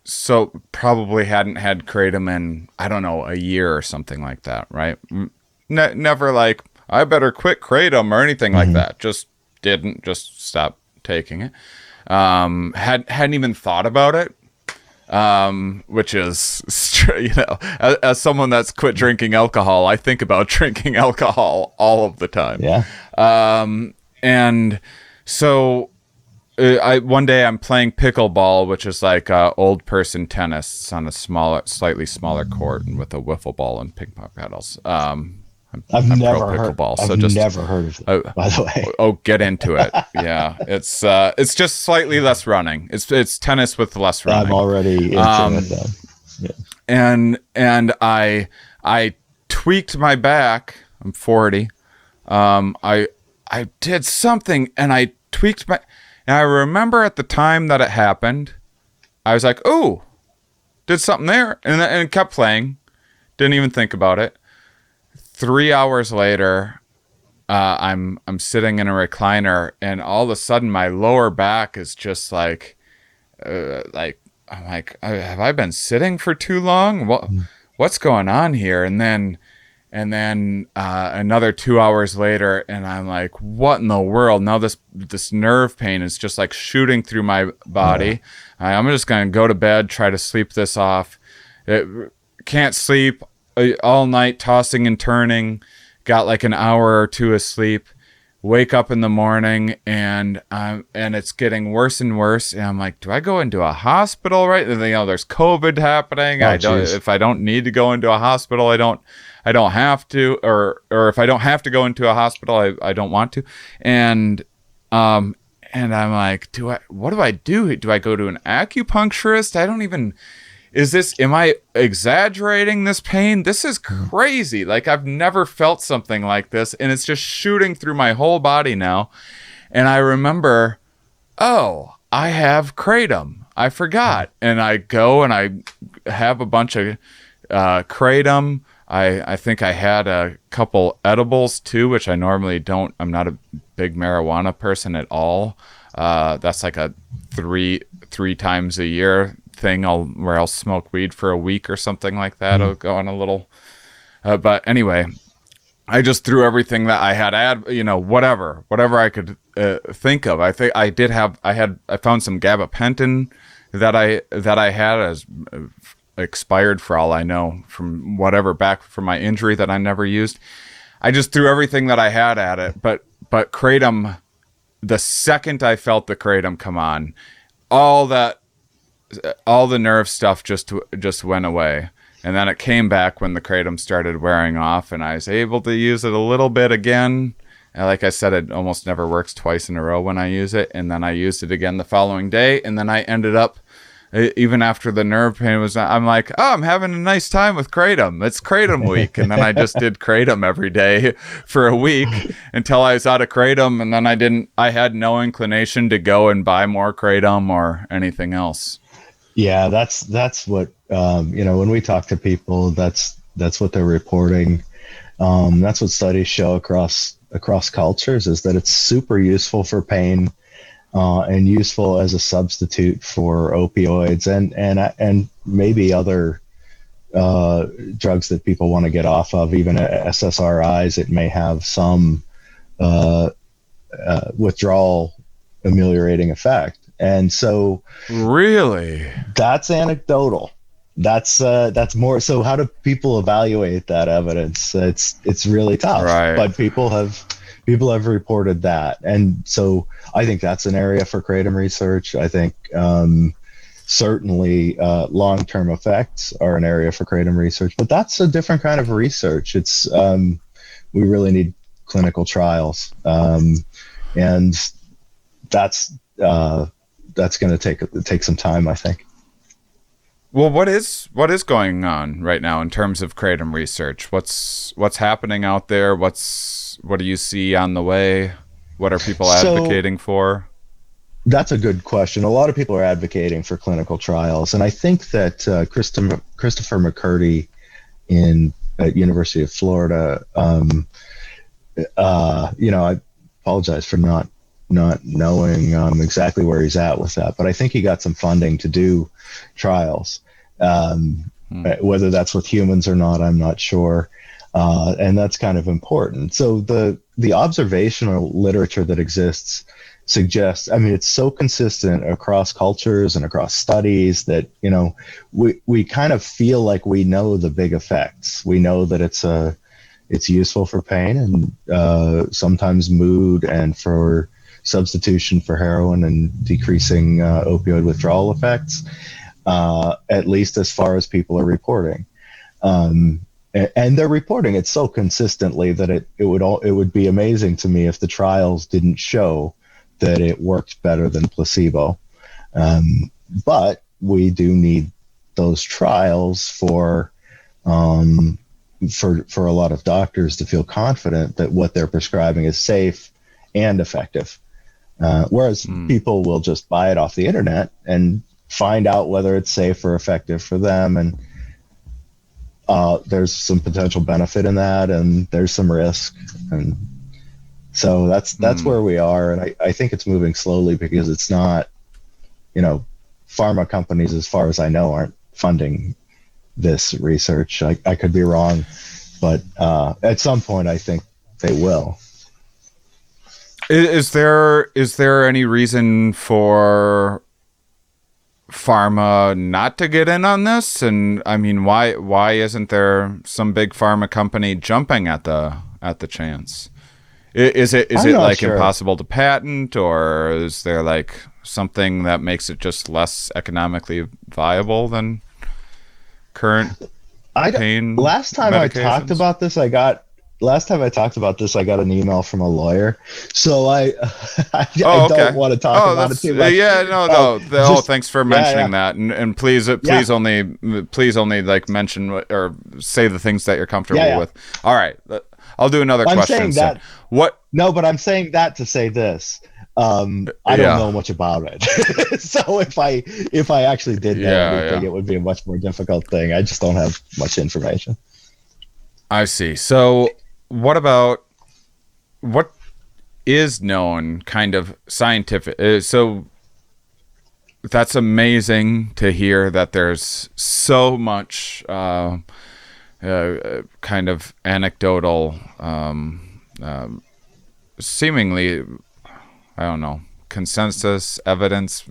so probably hadn't had kratom in, I don't know, a year or something like that, right? Never like, I better quit kratom or anything like that. Just stopped taking it. Hadn't even thought about it. Which is, you know, as someone that's quit drinking alcohol, I think about drinking alcohol all of the time. Yeah. And so one day I'm playing pickleball, which is like old person tennis on a slightly smaller court and with a wiffle ball and ping pong paddles. I've I'm never pro heard. pickleball, so I've just never heard of it, by the way. oh, get into it. Yeah, it's just slightly less running. It's tennis with less running. I'm already into it then. Yeah. And I tweaked my back. I'm 40. I did something and I tweaked my. And I remember at the time that it happened, I was like, "Oh, did something there," and kept playing. Didn't even think about it. 3 hours later, I'm sitting in a recliner, and all of a sudden, my lower back is just like I'm like, have I been sitting for too long? What's going on here? And then another 2 hours later, and I'm like, what in the world? Now this nerve pain is just like shooting through my body. I'm just gonna go to bed, try to sleep this off. Can't sleep all night, tossing and turning. Got like an hour or two of sleep. Wake up in the morning, and it's getting worse and worse. And I'm like, do I go into a hospital? Right? There's COVID happening. If I don't need to go into a hospital, I don't have to, or if I don't have to go into a hospital, I don't want to. And I'm like, what do I do? Do I go to an acupuncturist? Am I exaggerating this pain? This is crazy. Like, I've never felt something like this, and it's just shooting through my whole body now. And I remember, I have kratom. I forgot. And I go and I have a bunch of kratom. I think I had a couple edibles too, which I normally don't. I'm not a big marijuana person at all. That's like a three times a year thing where I'll smoke weed for a week or something like that. I'll go on a little, but anyway, I just threw everything that I had, whatever I could think of. I think I found some gabapentin that I had as expired for all I know from whatever back from my injury that I never used. I just threw everything that I had at it, but kratom, the second I felt the kratom come on, all the nerve stuff just went away. And then it came back when the kratom started wearing off, and I was able to use it a little bit again. And like I said, it almost never works twice in a row when I use it. And then I used it again the following day. And then I ended up, even after the nerve pain was, I'm like, I'm having a nice time with kratom. It's kratom week. And then I just did kratom every day for a week until I was out of kratom. And then I had no inclination to go and buy more kratom or anything else. Yeah, that's what, when we talk to people, that's what they're reporting. That's what studies show across cultures, is that it's super useful for pain, and useful as a substitute for opioids and maybe other drugs that people want to get off of. Even SSRIs, it may have some withdrawal ameliorating effect. And so, really, that's anecdotal. That's more. So how do people evaluate that evidence? It's really tough. Right. But people have reported that, and so I think that's an area for kratom research. I think certainly long-term effects are an area for kratom research, but that's a different kind of research. It's we really need clinical trials, and that's going to take some time, I think. Well, what is going on right now in terms of kratom research? What's happening out there? What do you see on the way? What are people advocating for? That's a good question. A lot of people are advocating for clinical trials, and I think that Christopher McCurdy at University of Florida, I apologize for not knowing exactly where he's at with that, but I think he got some funding to do trials. Whether that's with humans or not, I'm not sure. And that's kind of important. So the observational literature that exists suggests, it's so consistent across cultures and across studies that, we kind of feel like we know the big effects. We know that it's useful for pain and sometimes mood, and for substitution for heroin and decreasing opioid withdrawal effects, at least as far as people are reporting. and they're reporting it so consistently that it would be amazing to me if the trials didn't show that it worked better than placebo. But we do need those trials for a lot of doctors to feel confident that what they're prescribing is safe and effective. Whereas people will just buy it off the internet and find out whether it's safe or effective for them. And there's some potential benefit in that, and there's some risk. And so that's where we are. And I think it's moving slowly because it's not, pharma companies, as far as I know, aren't funding this research. I could be wrong, but at some point I think they will. Is there any reason for pharma not to get in on this? And I mean, why isn't there some big pharma company jumping at the chance? Is it like sure. Impossible to patent, or is there like something that makes it just less economically viable than current pain? Last time I talked about this, I got an email from a lawyer, so I don't want to talk about it too much. Thanks for mentioning that, and please only like mention or say the things that you're comfortable with. All right, I'll do another question. No, but I'm saying that to say this. I don't know much about it, so if I actually did know anything, it would be a much more difficult thing. I just don't have much information. I see. So what is known kind of scientific? So that's amazing to hear that there's so much kind of anecdotal, seemingly, I don't know, consensus evidence.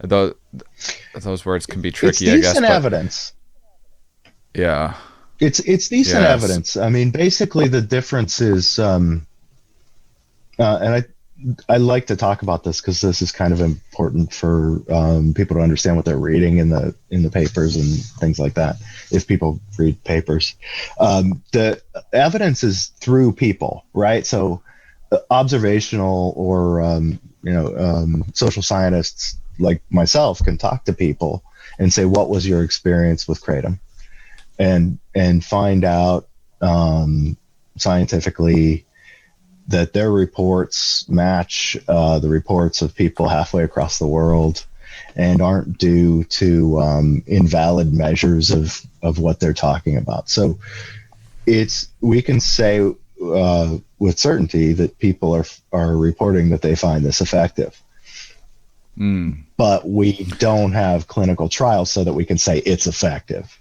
Those words can be tricky, I guess. Decent evidence. Yeah. It's decent evidence. I mean, basically the difference is, and I like to talk about this because this is kind of important for people to understand what they're reading in the papers and things like that. If people read papers, the evidence is through people, right? So observational or social scientists like myself can talk to people and say, what was your experience with kratom? And find out scientifically that their reports match the reports of people halfway across the world and aren't due to invalid measures of what they're talking about. So we can say with certainty that people are reporting that they find this effective. But we don't have clinical trials so that we can say it's effective.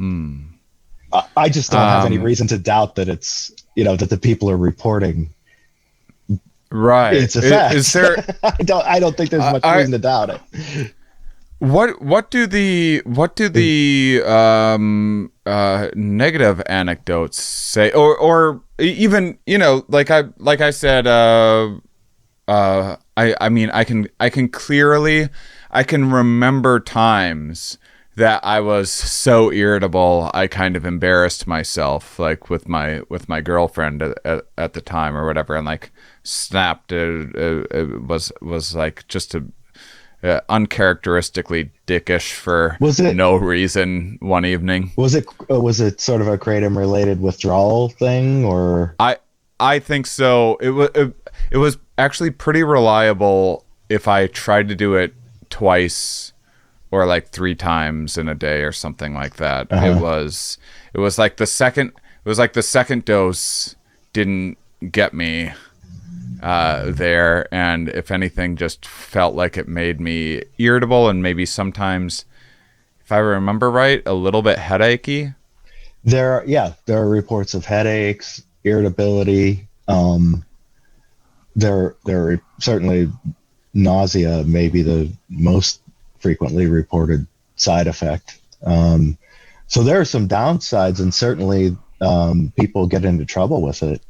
I just don't have any reason to doubt that it's, that the people are reporting. Right. It's a fact. Is there? I don't think there's much reason to doubt it. What do the negative anecdotes say, or even like I said, I mean I can clearly remember times that I was so irritable I kind of embarrassed myself, like with my girlfriend at the time or whatever, and like snapped. It was like just uncharacteristically dickish for no reason one evening. Was it sort of a kratom related withdrawal thing, or? I think so. It was actually pretty reliable if I tried to do it twice or like 3 times in a day or something like that. It was like the second dose didn't get me there, and if anything just felt like it made me irritable and maybe sometimes, if I remember right, a little bit headachy. There are reports of headaches, irritability. There are certainly nausea, maybe the most frequently reported side effect. So there are some downsides, and certainly people get into trouble with it.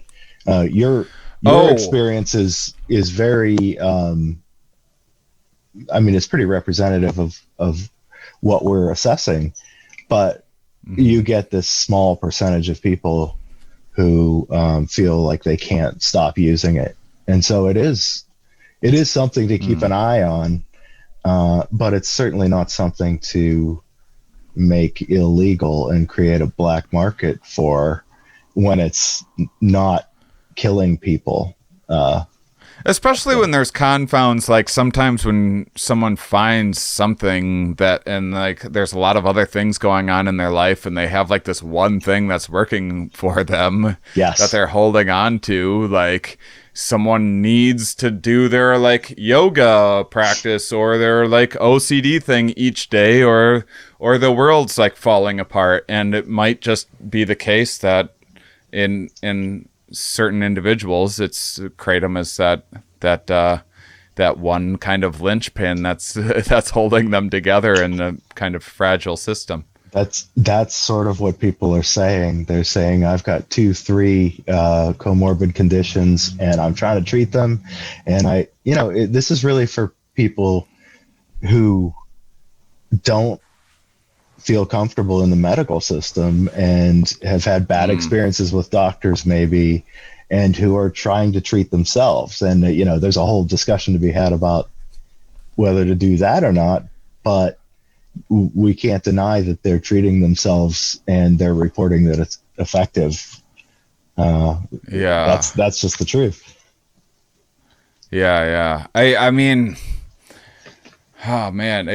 Your experience is very, it's pretty representative of what we're assessing, but you get this small percentage of people who feel like they can't stop using it. And so it is something to keep an eye on, but it's certainly not something to make illegal and create a black market for when it's not killing people. Especially when there's confounds, like sometimes when someone finds something that, and like there's a lot of other things going on in their life, and they have like this one thing that's working for them, Yes, that they're holding on to. Like someone needs to do their like yoga practice or their like OCD thing each day, or the world's like falling apart. And it might just be the case that in certain individuals, it's kratom is that one kind of linchpin that's holding them together in a kind of fragile system. That's sort of what people are saying. They're saying, I've got 2-3 comorbid conditions and I'm trying to treat them, and this is really for people who don't feel comfortable in the medical system and have had bad experiences with doctors maybe, and who are trying to treat themselves. And there's a whole discussion to be had about whether to do that or not, but we can't deny that they're treating themselves and they're reporting that it's effective. That's just the truth. I mean, oh man,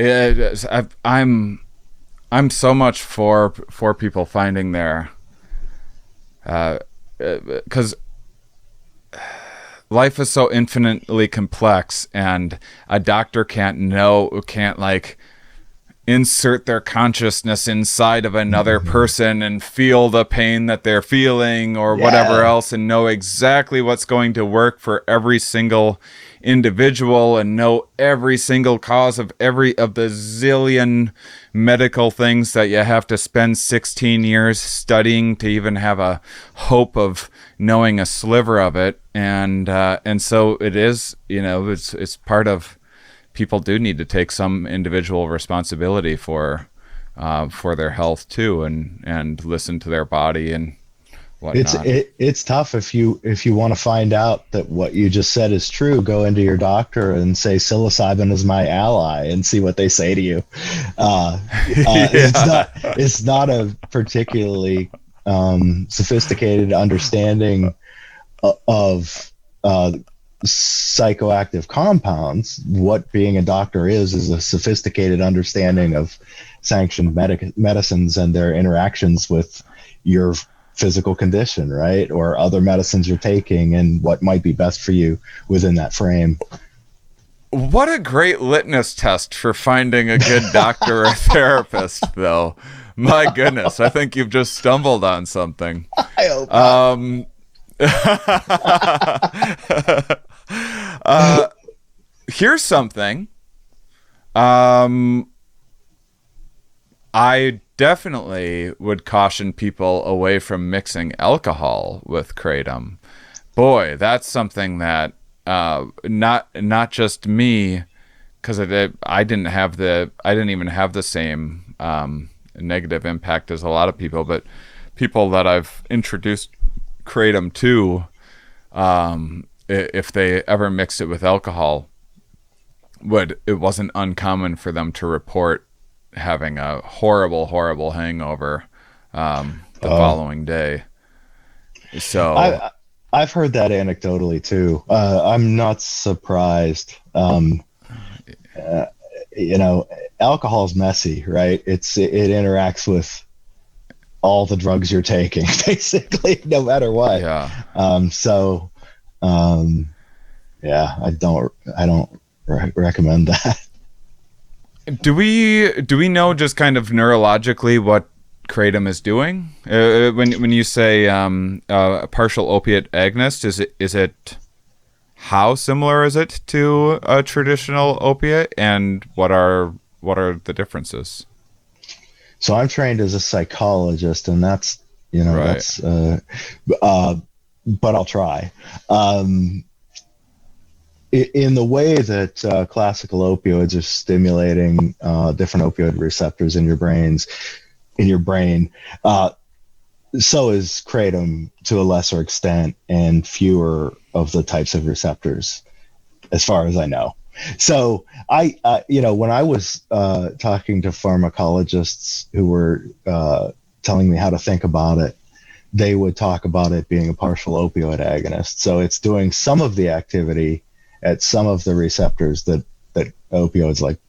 I'm so much for people finding their, because life is so infinitely complex, and a doctor can't like insert their consciousness inside of another person and feel the pain that they're feeling or whatever else, and know exactly what's going to work for every single individual, and know every single cause of every of the zillion medical things that you have to spend 16 years studying to even have a hope of knowing a sliver of it. And so it is, it's part of, people do need to take some individual responsibility for their health too, and listen to their body and whatnot. It's tough if you want to find out that what you just said is true. Go into your doctor and say psilocybin is my ally, and see what they say to you. It's not a particularly sophisticated understanding of psychoactive compounds. What being a doctor is a sophisticated understanding of sanctioned medicines and their interactions with your physical condition, right? Or other medicines you're taking, and what might be best for you within that frame. What a great litmus test for finding a good doctor or therapist, though. My goodness, I think you've just stumbled on something. I hope not. Here's something. I definitely would caution people away from mixing alcohol with kratom. Boy, that's something that not just me, because I didn't even have the same negative impact as a lot of people, but people that I've introduced kratom to, if they ever mix it with alcohol, it wasn't uncommon for them to report having a horrible hangover the following day. So I've heard that anecdotally too. I'm not surprised. Alcohol's messy, right? It interacts with all the drugs you're taking, basically, no matter what. Yeah. I don't recommend that. Do we know just kind of neurologically what kratom is doing? When you say a partial opiate agonist, is it how similar is it to a traditional opiate, and what are the differences? So I'm trained as a psychologist, and that's right. that's but I'll try. In the way that classical opioids are stimulating different opioid receptors in your brains, in your brain. So is kratom to a lesser extent, and fewer of the types of receptors, as far as I know. So when I was talking to pharmacologists who were telling me how to think about it, they would talk about it being a partial opioid agonist. So it's doing some of the activity at some of the receptors that opioids like,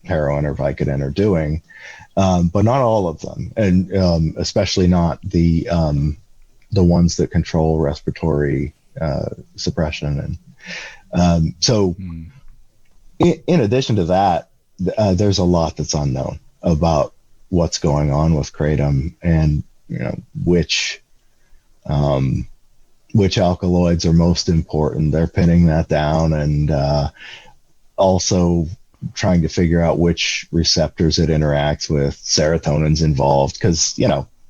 heroin or Vicodin are doing, but not all of them, and especially not the ones that control respiratory suppression. And in addition to that, there's a lot that's unknown about what's going on with kratom, and which alkaloids are most important. They're pinning that down, and also trying to figure out which receptors it interacts with. Serotonin's involved, because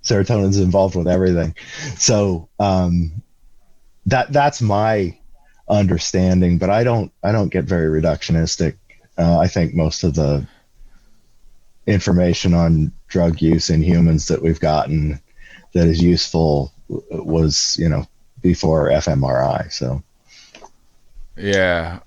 serotonin's involved with everything. So that's my understanding, but I don't get very reductionistic. I think most of the information on drug use in humans that we've gotten that is useful was before fMRI. So yeah.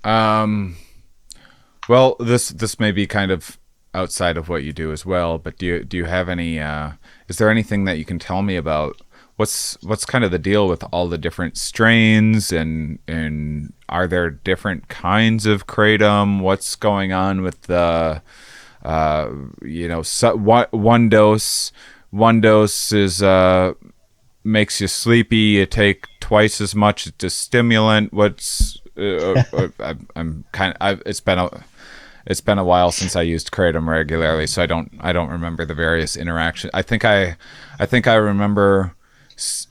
Well, this may be kind of outside of what you do as well, but do you have any is there anything that you can tell me about what's kind of the deal with all the different strains, and are there different kinds of kratom? What's going on with the one dose is makes you sleepy, you take twice as much as a stimulant. It's been a while since I used kratom regularly, so I don't remember the various interactions. I think I remember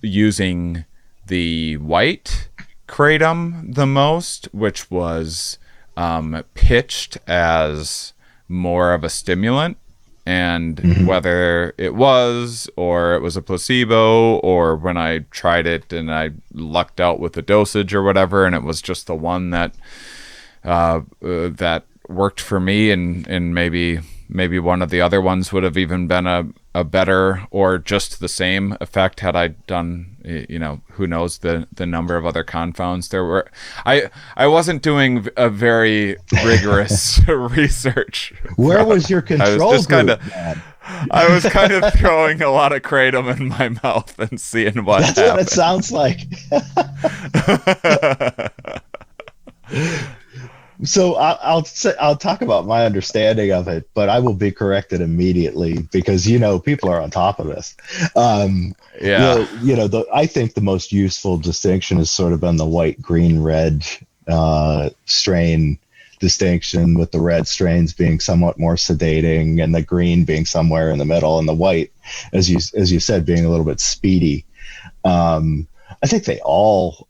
using the white kratom the most, which was pitched as more of a stimulant, and whether it was a placebo, or when I tried it and I lucked out with the dosage or whatever, and it was just the one that worked for me, and maybe one of the other ones would have even been a better or just the same effect had I done, who knows the number of other confounds there were. I wasn't doing a very rigorous research. Where was your control group? I was kind of throwing a lot of kratom in my mouth and seeing what happened. That's what it sounds like. So I'll talk about my understanding of it, but I will be corrected immediately, because people are on top of this. I think the most useful distinction has sort of been the white, green, red strain distinction, with the red strains being somewhat more sedating, and the green being somewhere in the middle, and the white, as you said, being a little bit speedy. I think they all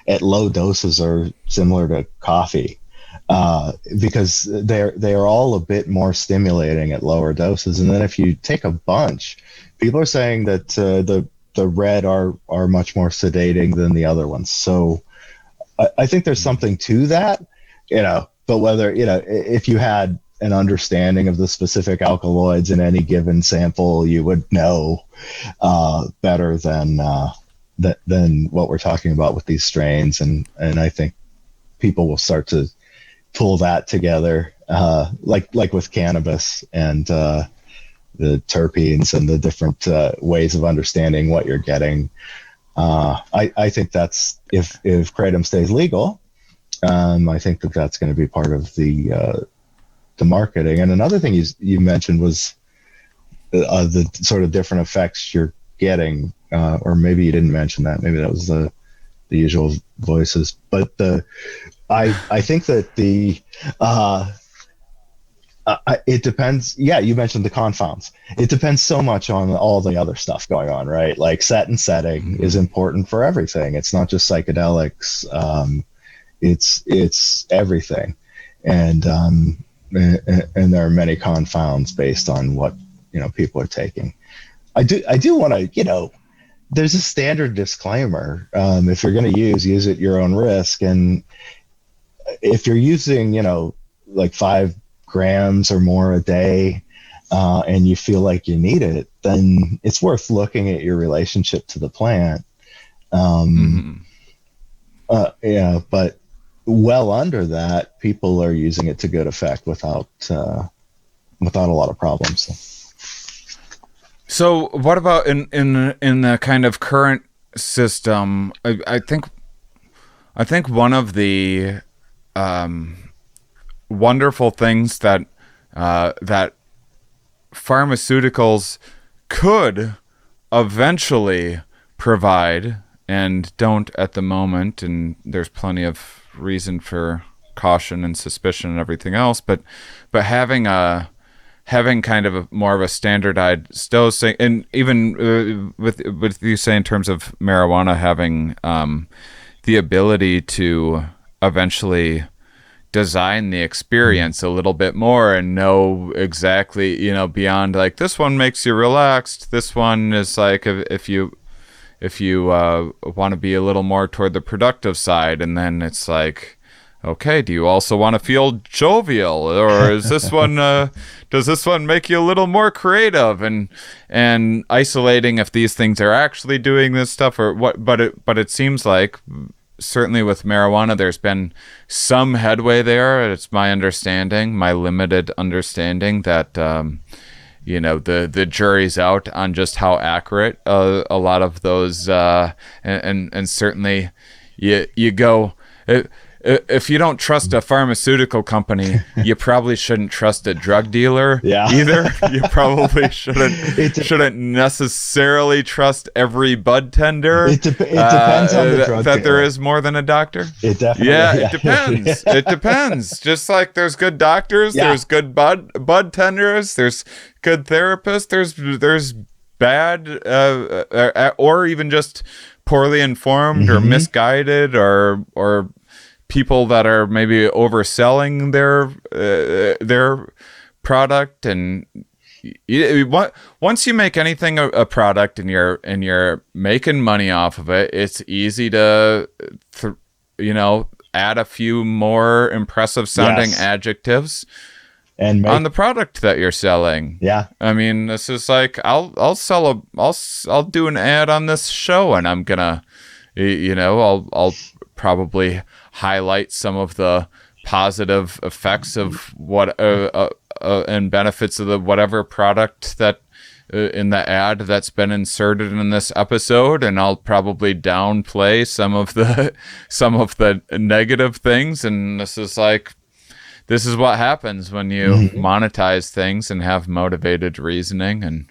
at low doses are similar to coffee, because they are all a bit more stimulating at lower doses. And then if you take a bunch, people are saying that the red are much more sedating than the other ones. So I think there's something to that, but whether, if you had an understanding of the specific alkaloids in any given sample, you would know better than what we're talking about with these strains. And I think people will start to pull that together, like with cannabis and the terpenes and the different ways of understanding what you're getting. I think that's, if kratom stays legal, I think that's going to be part of the marketing. And another thing you mentioned was the sort of different effects you're getting, or maybe you didn't mention that. Maybe that was the usual voices. But I think that it depends. Yeah, you mentioned the confounds. It depends so much on all the other stuff going on, right? Like set and setting is important for everything. It's not just psychedelics. It's everything, and there are many confounds based on what people are taking. I do want to, there's a standard disclaimer. If you're going to use it at your own risk. And if you're using, like 5 grams or more a day, and you feel like you need it, then it's worth looking at your relationship to the plant. Yeah, but well under that, people are using it to good effect without a lot of problems. So what about in the kind of current system? I think one of the wonderful things that that pharmaceuticals could eventually provide and don't at the moment, and there's plenty of reason for caution and suspicion and everything else, but having kind of more of a standardized dosing, and even with you say in terms of marijuana having the ability to eventually design the experience a little bit more and know exactly, beyond like, this one makes you relaxed, this one is like if you want to be a little more toward the productive side, and then it's like, okay, do you also want to feel jovial, or is this one does this one make you a little more creative, and isolating if these things are actually doing this stuff or what? But it seems like, certainly with marijuana, there's been some headway there. It's my limited understanding, that the jury's out on just how accurate a lot of those and certainly you go, if you don't trust a pharmaceutical company, you probably shouldn't trust a drug dealer either. You probably shouldn't necessarily trust every bud tender. It depends on the drug that dealer. There is more than a doctor. It definitely. It depends. It depends. Just like there's good doctors, there's good bud tenders, there's good therapists, there's bad or even just poorly informed or misguided or people that are maybe overselling their product. And once you make anything a product and you're making money off of it, it's easy to add a few more impressive sounding adjectives and on the product that you're selling. Yeah. I mean, this is like, I'll do an ad on this show, and I'm gonna, I'll probably highlight some of the positive effects of what and benefits of the whatever product that in the ad that's been inserted in this episode, and I'll probably downplay some of the negative things. And this is what happens when you monetize things and have motivated reasoning. And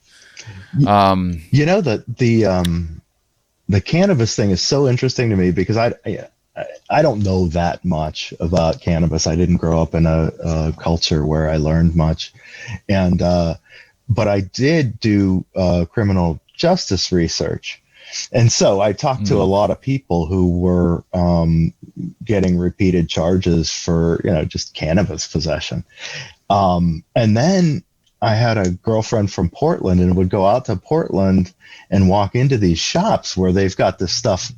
the cannabis thing is so interesting to me, because I don't know that much about cannabis. I didn't grow up in a culture where I learned much, but I did do criminal justice research, and so I talked to a lot of people who were getting repeated charges for just cannabis possession, and then I had a girlfriend from Portland, and would go out to Portland and walk into these shops where they've got this stuff,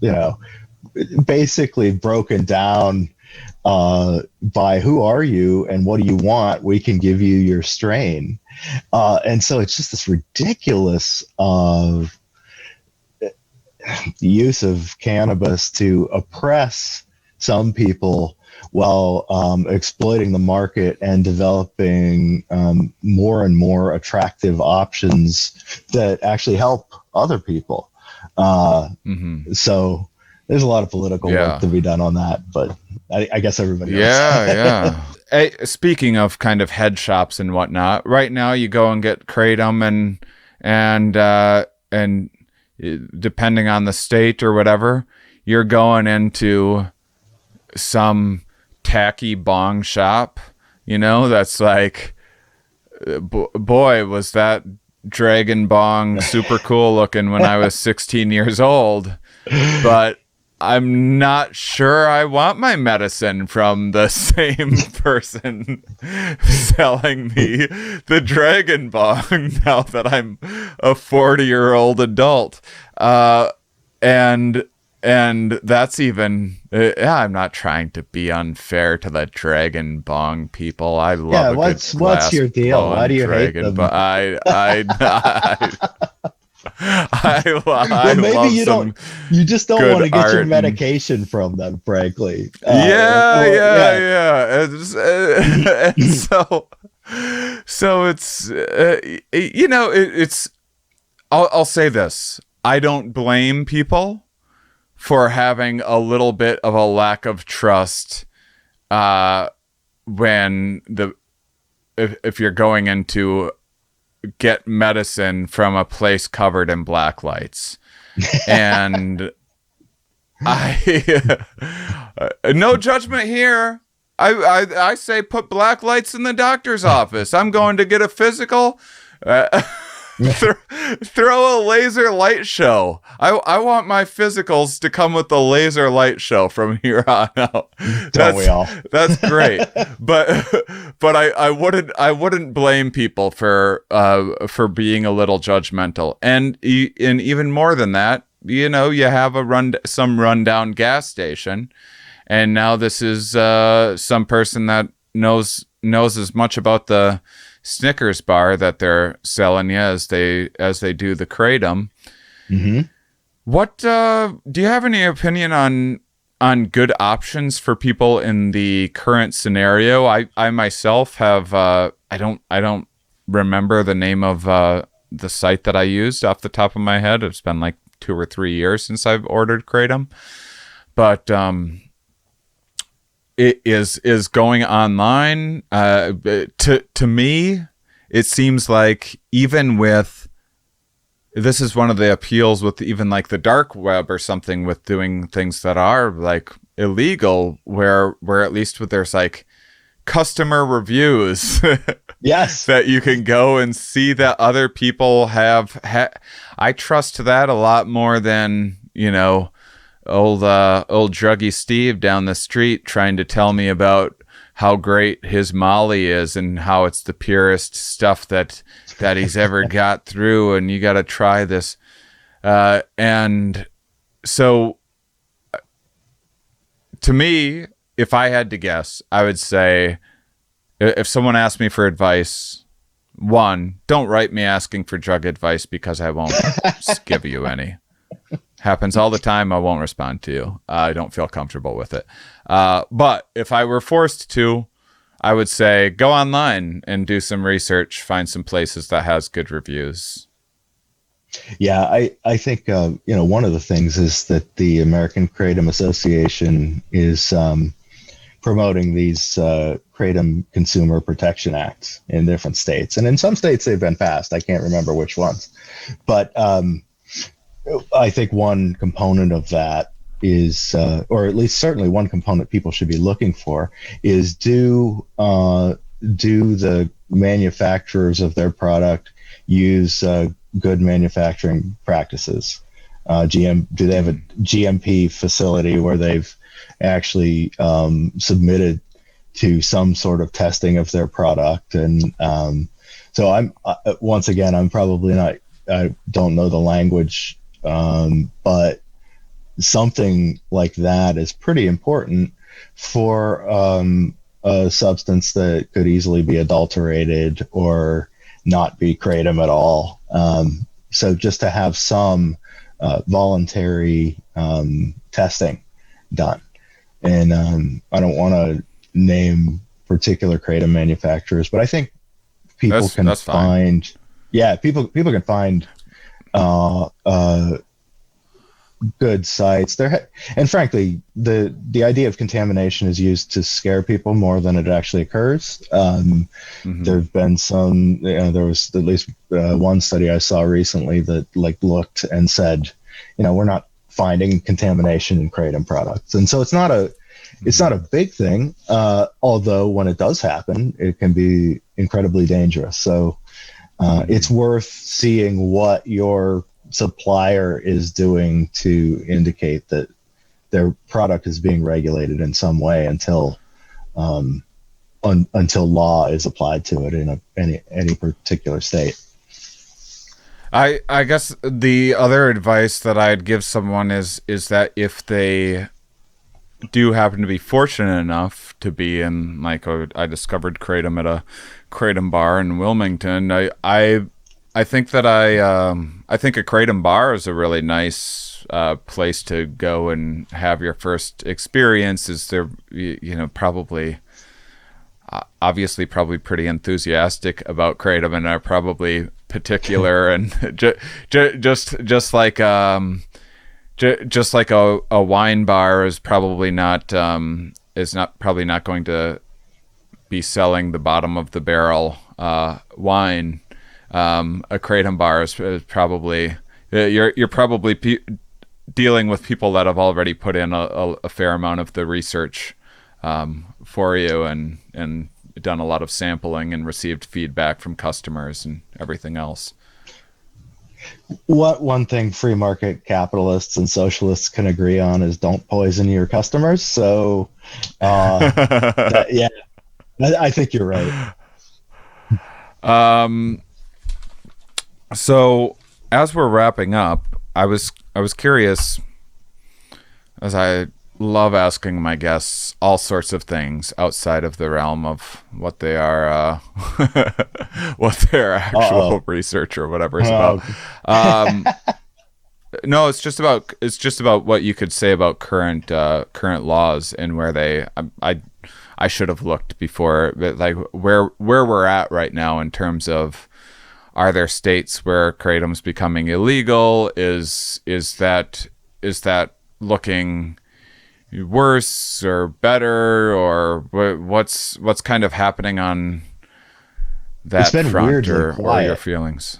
basically broken down by who are you and what do you want? We can give you your strain. And so it's just this ridiculous use of cannabis to oppress some people while exploiting the market and developing more and more attractive options that actually help other people. So there's a lot of political work to be done on that, but I guess everybody knows. Yeah. Hey, speaking of kind of head shops and whatnot, right now you go and get Kratom and depending on the state or whatever, you're going into some tacky bong shop, that's like, boy, was that dragon bong super cool looking when I was 16 years old, but I'm not sure I want my medicine from the same person selling me the dragon bong now that I'm a 40-year-old adult. And and that's even, I'm not trying to be unfair to the dragon bong people. I love a what's good glass your deal? blowing Why do you hate dragon, them? but I Well, maybe love you just don't good want to get your art medication from them, frankly. Yeah. And so it's it's. I'll say this: I don't blame people for having a little bit of a lack of trust when if you're going into get medicine from a place covered in black lights. And I no judgment here. I say put black lights in the doctor's office. I'm going to get a physical. Throw a laser light show. I want my physicals to come with the laser light show from here on out. Don't we all? That's great. But I wouldn't blame people for being a little judgmental. And even more than that, you have some rundown gas station, and now this is some person that knows as much about the Snickers bar that they're selling you as they do the Kratom. Mm-hmm. What do you have any opinion on good options for people in the current scenario? I myself have I don't remember the name of the site that I used off the top of my head. It's been like 2 or 3 years since I've ordered Kratom, but it is going online. To me, it seems like even with, this is one of the appeals with even like the dark web or something, with doing things that are like illegal, where at least with there's like customer reviews. Yes. That you can go and see that other people have. I trust that a lot more than, old druggy Steve down the street trying to tell me about how great his Molly is and how it's the purest stuff that he's ever got through, and you got to try this. And so to me, if I had to guess, I would say, if someone asked me for advice, one, don't write me asking for drug advice, because I won't give you any. Happens all the time. I won't respond to you. I don't feel comfortable with it. But if I were forced to, I would say go online and do some research, find some places that has good reviews. Yeah, I think, one of the things is that the American Kratom Association is promoting these Kratom Consumer Protection Acts in different states. And in some states they've been passed. I can't remember which ones. But I think one component of that is, or at least certainly one component people should be looking for, is do the manufacturers of their product use good manufacturing practices? Do they have a GMP facility where they've actually submitted to some sort of testing of their product? And so I'm probably not, I don't know the language, but something like that is pretty important for a substance that could easily be adulterated or not be Kratom at all. So just to have some voluntary testing done. And I don't want to name particular Kratom manufacturers, but I think people can find, people can find good sites there. And frankly, the idea of contamination is used to scare people more than it actually occurs. There have been some, there was at least one study I saw recently that looked and said, we're not finding contamination in Kratom products. And so it's not a big thing. Although when it does happen, it can be incredibly dangerous. So it's worth seeing what your supplier is doing to indicate that their product is being regulated in some way until law is applied to it in any particular state. I guess the other advice that I'd give someone is that if they do happen to be fortunate enough to be in, like, I discovered kratom at a kratom bar in Wilmington. I think that I think a kratom bar is a really nice place to go and have your first experience. Is there, probably obviously probably pretty enthusiastic about kratom and are probably particular and just like just like a wine bar is probably not probably not going to be selling the bottom of the barrel wine. A kratom bar is probably you're probably dealing with people that have already put in a fair amount of the research for you and done a lot of sampling and received feedback from customers and everything else. What one thing free market capitalists and socialists can agree on is don't poison your customers. So, yeah, I think you're right. So as we're wrapping up, I was curious, as I love asking my guests all sorts of things outside of the realm of what they are, what their actual research or whatever is about. No, it's just about what you could say about current laws and where they. I should have looked before, but like where we're at right now in terms of, are there states where kratom's becoming illegal? Is that looking worse or better, or what's kind of happening on that front, or your feelings?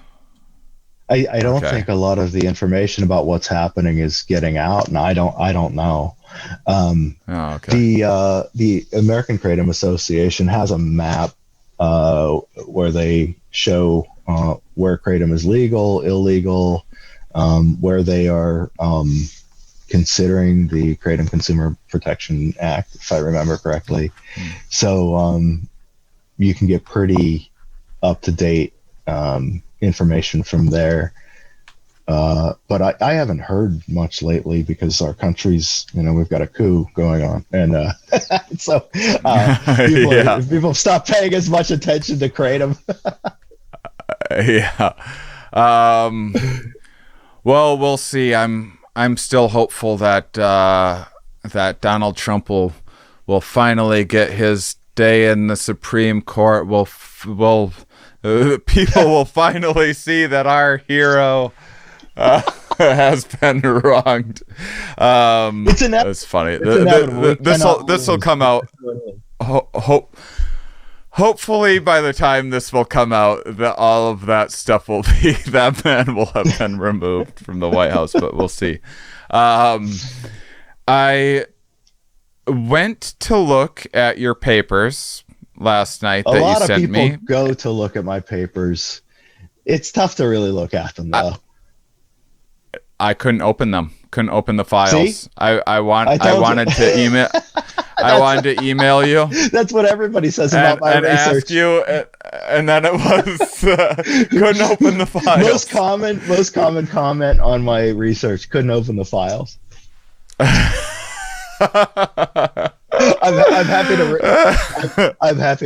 I don't think a lot of the information about what's happening is getting out, and I don't know. The American Kratom Association has a map where they show where kratom is legal, illegal, where they are considering the Kratom Consumer Protection Act, if I remember correctly. So you can get pretty up-to-date information from there. But I haven't heard much lately because our country's, we've got a coup going on. And so people stop paying as much attention to kratom. Yeah. Well, we'll see. I'm still hopeful that that Donald Trump will finally get his day in the Supreme Court. People will finally see that our hero has been wronged. It's inevitable. It's funny. This will come out. Hopefully, by the time this will come out, all of that stuff will be, that man will have been removed from the White House, but we'll see. I went to look at your papers last night that you sent me. A lot of people go to look at my papers. It's tough to really look at them, though. I couldn't open them. Couldn't open the files. See? I wanted to email. I wanted to email you. That's what everybody says about my research. Ask you, and then it was couldn't open the files. Most common comment on my research: couldn't open the files. I'm happy to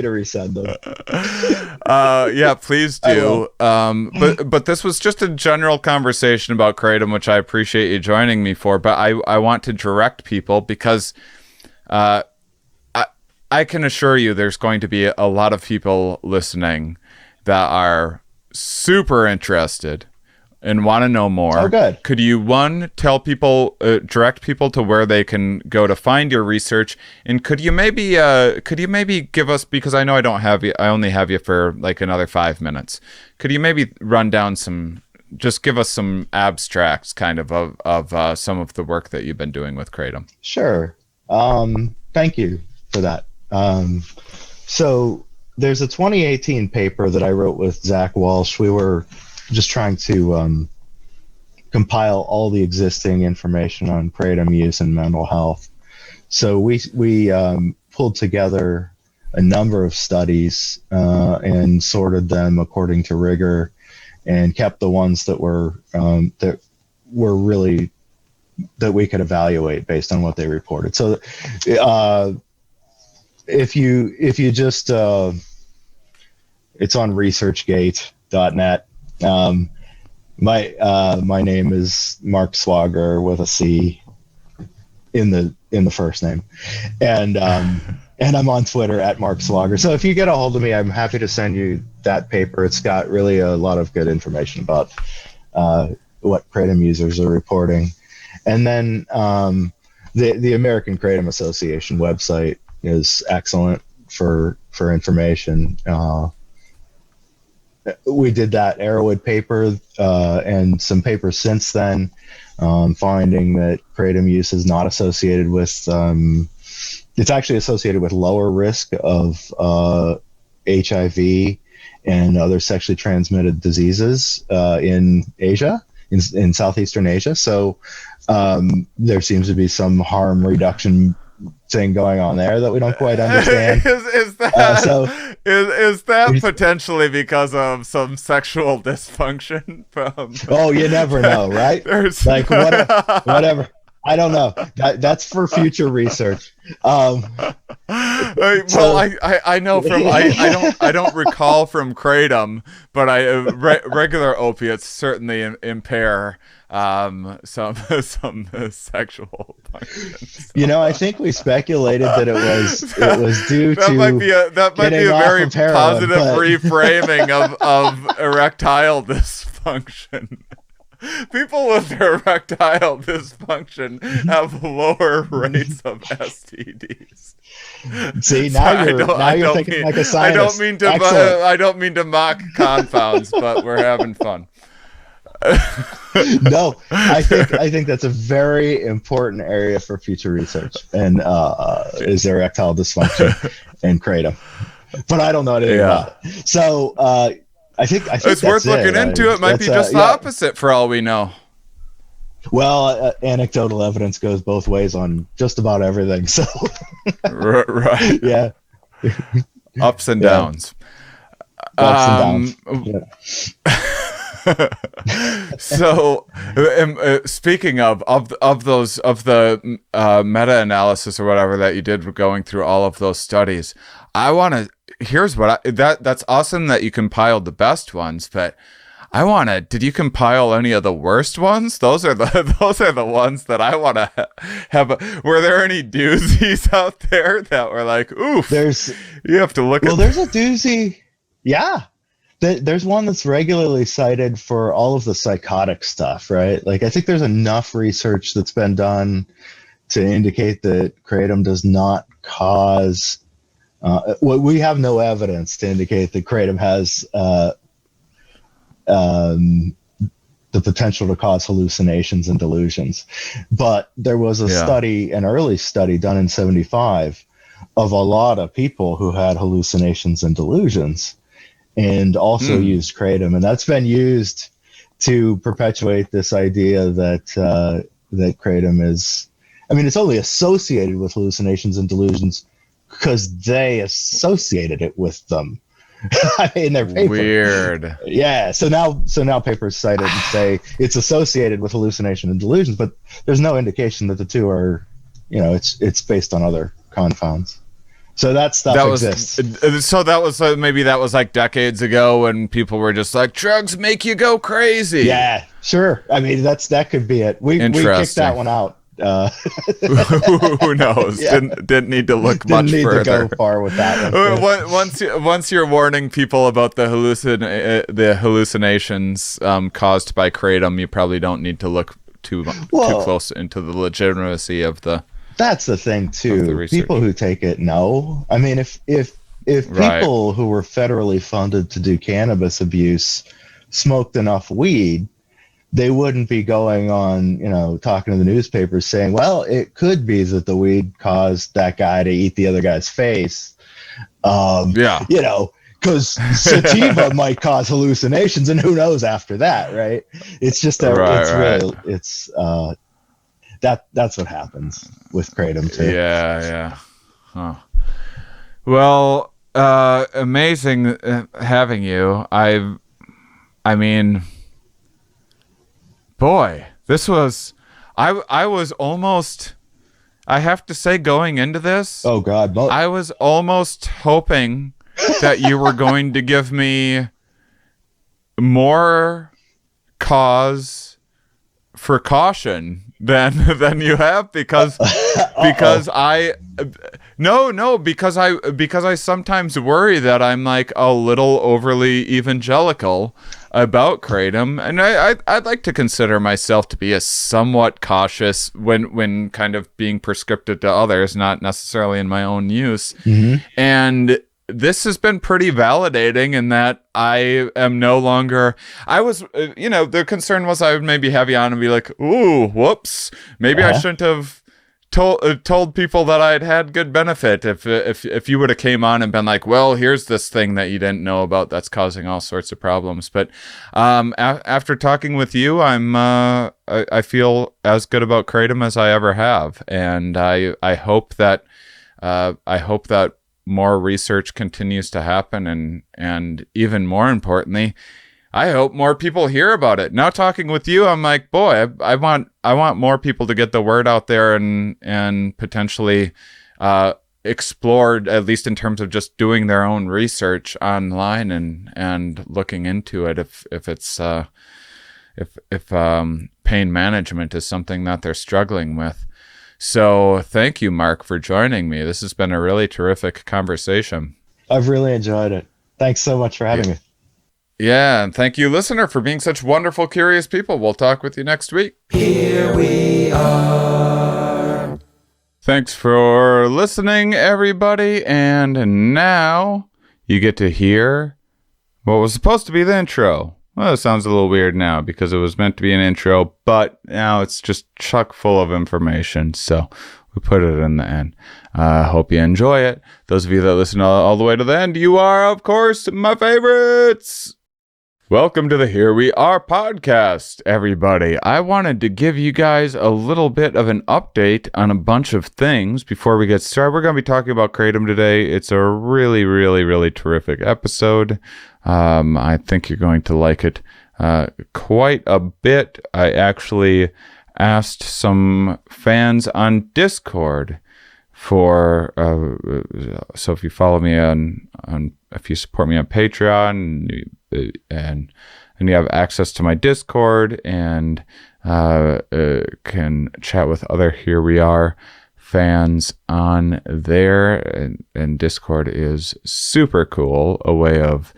resend them. Yeah, please do. But this was just a general conversation about kratom, which I appreciate you joining me for. But I want to direct people because I can assure you there's going to be a lot of people listening that are super interested and want to know more. Oh, good. Could you, tell people, direct people to where they can go to find your research? And could you maybe give us, because I know I only have you for like another 5 minutes. Could you maybe run down just give us some abstracts kind of some of the work that you've been doing with kratom? Sure. Thank you for that. So there's a 2018 paper that I wrote with Zach Walsh. We were just trying to compile all the existing information on kratom use in mental health. So we pulled together a number of studies and sorted them according to rigor and kept the ones that were really that we could evaluate based on what they reported. So if you just it's on researchgate.net. My name is Marc Swogger with a C in the first name, and I'm on Twitter at Marc Swogger. So if you get a hold of me, I'm happy to send you that paper. It's got really a lot of good information about what Kratom users are reporting. And then the American Kratom Association website is excellent for information. We did that Arrowwood paper and some papers since then, finding that Kratom use is not associated with, it's actually associated with lower risk of HIV and other sexually transmitted diseases in Asia, in Southeastern Asia. So there seems to be some harm reduction thing going on there that we don't quite understand. Is that potentially because of some sexual dysfunction from? Oh, you never know, right? Like whatever. I don't know. That's for future research. Well, I know from I don't recall from Kratom, but regular opiates certainly impair some sexual functions. I think we speculated that it was due to that might be a very positive reframing of erectile dysfunction. People with erectile dysfunction have lower rates of STDs. See, now you're thinking like a scientist. I don't mean to mock confounds, but we're having fun. No, I think that's a very important area for future research, and is erectile dysfunction and Kratom. But I don't know anything about it. So I think it's worth looking into. It might be just the opposite for all we know. Well, anecdotal evidence goes both ways on just about everything. So right, yeah, ups and downs. Ups and downs. So, speaking of the meta-analysis or whatever that you did going through all of those studies, I want to. Here's what that's awesome that you compiled the best ones, but did you compile any of the worst ones? Those are the ones that I want to have. Were there any doozies out there that were like, oof? You have to look at. Well, there's a doozy. Yeah. There's one that's regularly cited for all of the psychotic stuff, right? Like, I think there's enough research that's been done to indicate that Kratom does not cause. We have no evidence to indicate that Kratom has the potential to cause hallucinations and delusions. But there was a study, an early study done in 1975, of a lot of people who had hallucinations and delusions, and also used Kratom, and that's been used to perpetuate this idea that that Kratom is. I mean, it's only associated with hallucinations and delusions because they associated it with them in their paper. Weird. Yeah. So now papers cite it and say it's associated with hallucination and delusions, but there's no indication that the two are. It's based on other confounds. So that stuff exists. So that was maybe that was like decades ago when people were just like, drugs make you go crazy. Yeah, sure. I mean, that could be it. We kicked that one out. Who knows? Yeah. Didn't need to look much further. Didn't need to go far with that one. Once you're warning people about the hallucinations caused by Kratom, you probably don't need to look too close into the legitimacy of the. That's the thing too. People who take it know. I mean, if people who were federally funded to do cannabis abuse smoked enough weed, they wouldn't be going on, talking to the newspapers saying, well, it could be that the weed caused that guy to eat the other guy's face. Because sativa might cause hallucinations, and who knows after that, right? It's just that's what happens with Kratom too. Yeah. Huh. Well, amazing having you. I mean, boy, this was, I was almost, I have to say, going into this, Oh God, I was almost hoping that you were going to give me more cause for caution than you have, because I sometimes worry that I'm like a little overly evangelical about kratom, and I'd like to consider myself to be a somewhat cautious when kind of being prescriptive to others, not necessarily in my own use. And this has been pretty validating in that I am no longer, I was, the concern was I would maybe have you on and be like, ooh, whoops, maybe I shouldn't have told people that I'd had good benefit. If you would have came on and been like, well, here's this thing that you didn't know about that's causing all sorts of problems. But after talking with you, I feel as good about kratom as I ever have, and I hope that more research continues to happen, and even more importantly, I hope more people hear about it. Now talking with you, I'm like, boy, I want more people to get the word out there and potentially explored, at least in terms of just doing their own research online and looking into it if it's if pain management is something that they're struggling with. So thank you, Marc, for joining me. This has been a really terrific conversation. I've really enjoyed it. Thanks so much for having me. Yeah, and thank you, listener, for being such wonderful, curious people. We'll talk with you next week. Here we are. Thanks for listening, everybody. And now you get to hear what was supposed to be the intro. Well, it sounds a little weird now because it was meant to be an intro, but now it's just chock full of information. So we put it in the end. I hope you enjoy it. Those of you that listen all the way to the end, you are, of course, my favorites. Welcome to the Here We Are podcast, everybody. I wanted to give you guys a little bit of an update on a bunch of things before we get started. We're going to be talking about kratom today. It's a really, really, really terrific episode. I think you're going to like it quite a bit. I actually asked some fans on Discord for so if you follow me on if you support me on Patreon and you have access to my Discord and can chat with other Here We Are fans on there, and Discord is super cool, a way of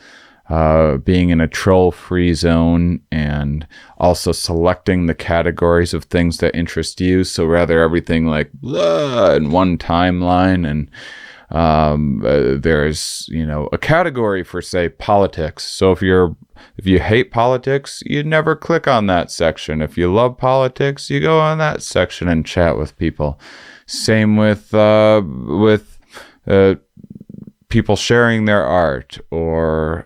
being in a troll-free zone and also selecting the categories of things that interest you. So rather everything like blah in one timeline, and there's a category for, say, politics. So if you hate politics, you never click on that section. If you love politics, you go on that section and chat with people. Same with people sharing their art or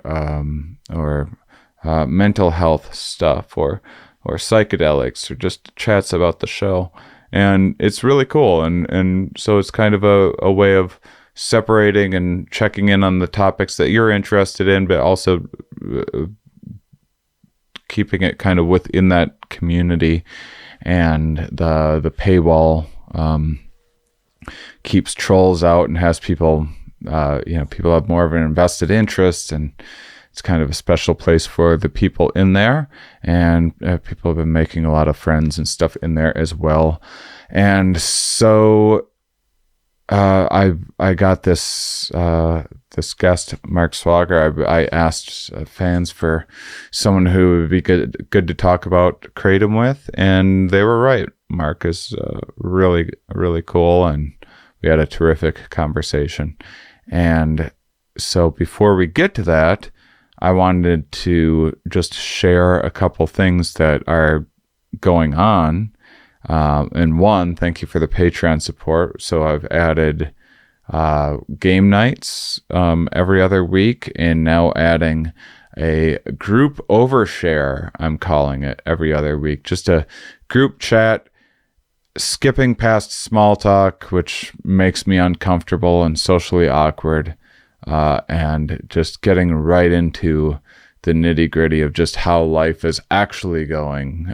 mental health stuff or psychedelics, or just chats about the show. And it's really cool. And so it's kind of a way of separating and checking in on the topics that you're interested in, but also keeping it kind of within that community. And the paywall keeps trolls out and has people people have more of an invested interest, and it's kind of a special place for the people in there. And people have been making a lot of friends and stuff in there as well. And so I got this guest, Marc Swogger. I asked fans for someone who would be good to talk about kratom with, and they were right. Marc is really, really cool, and we had a terrific conversation. And so before we get to that, I wanted to just share a couple things that are going on. And one, thank you for the Patreon support. So I've added game nights every other week, and now adding a group overshare, I'm calling it, every other week. Just a group chat, skipping past small talk, which makes me uncomfortable and socially awkward, and just getting right into the nitty gritty of just how life is actually going.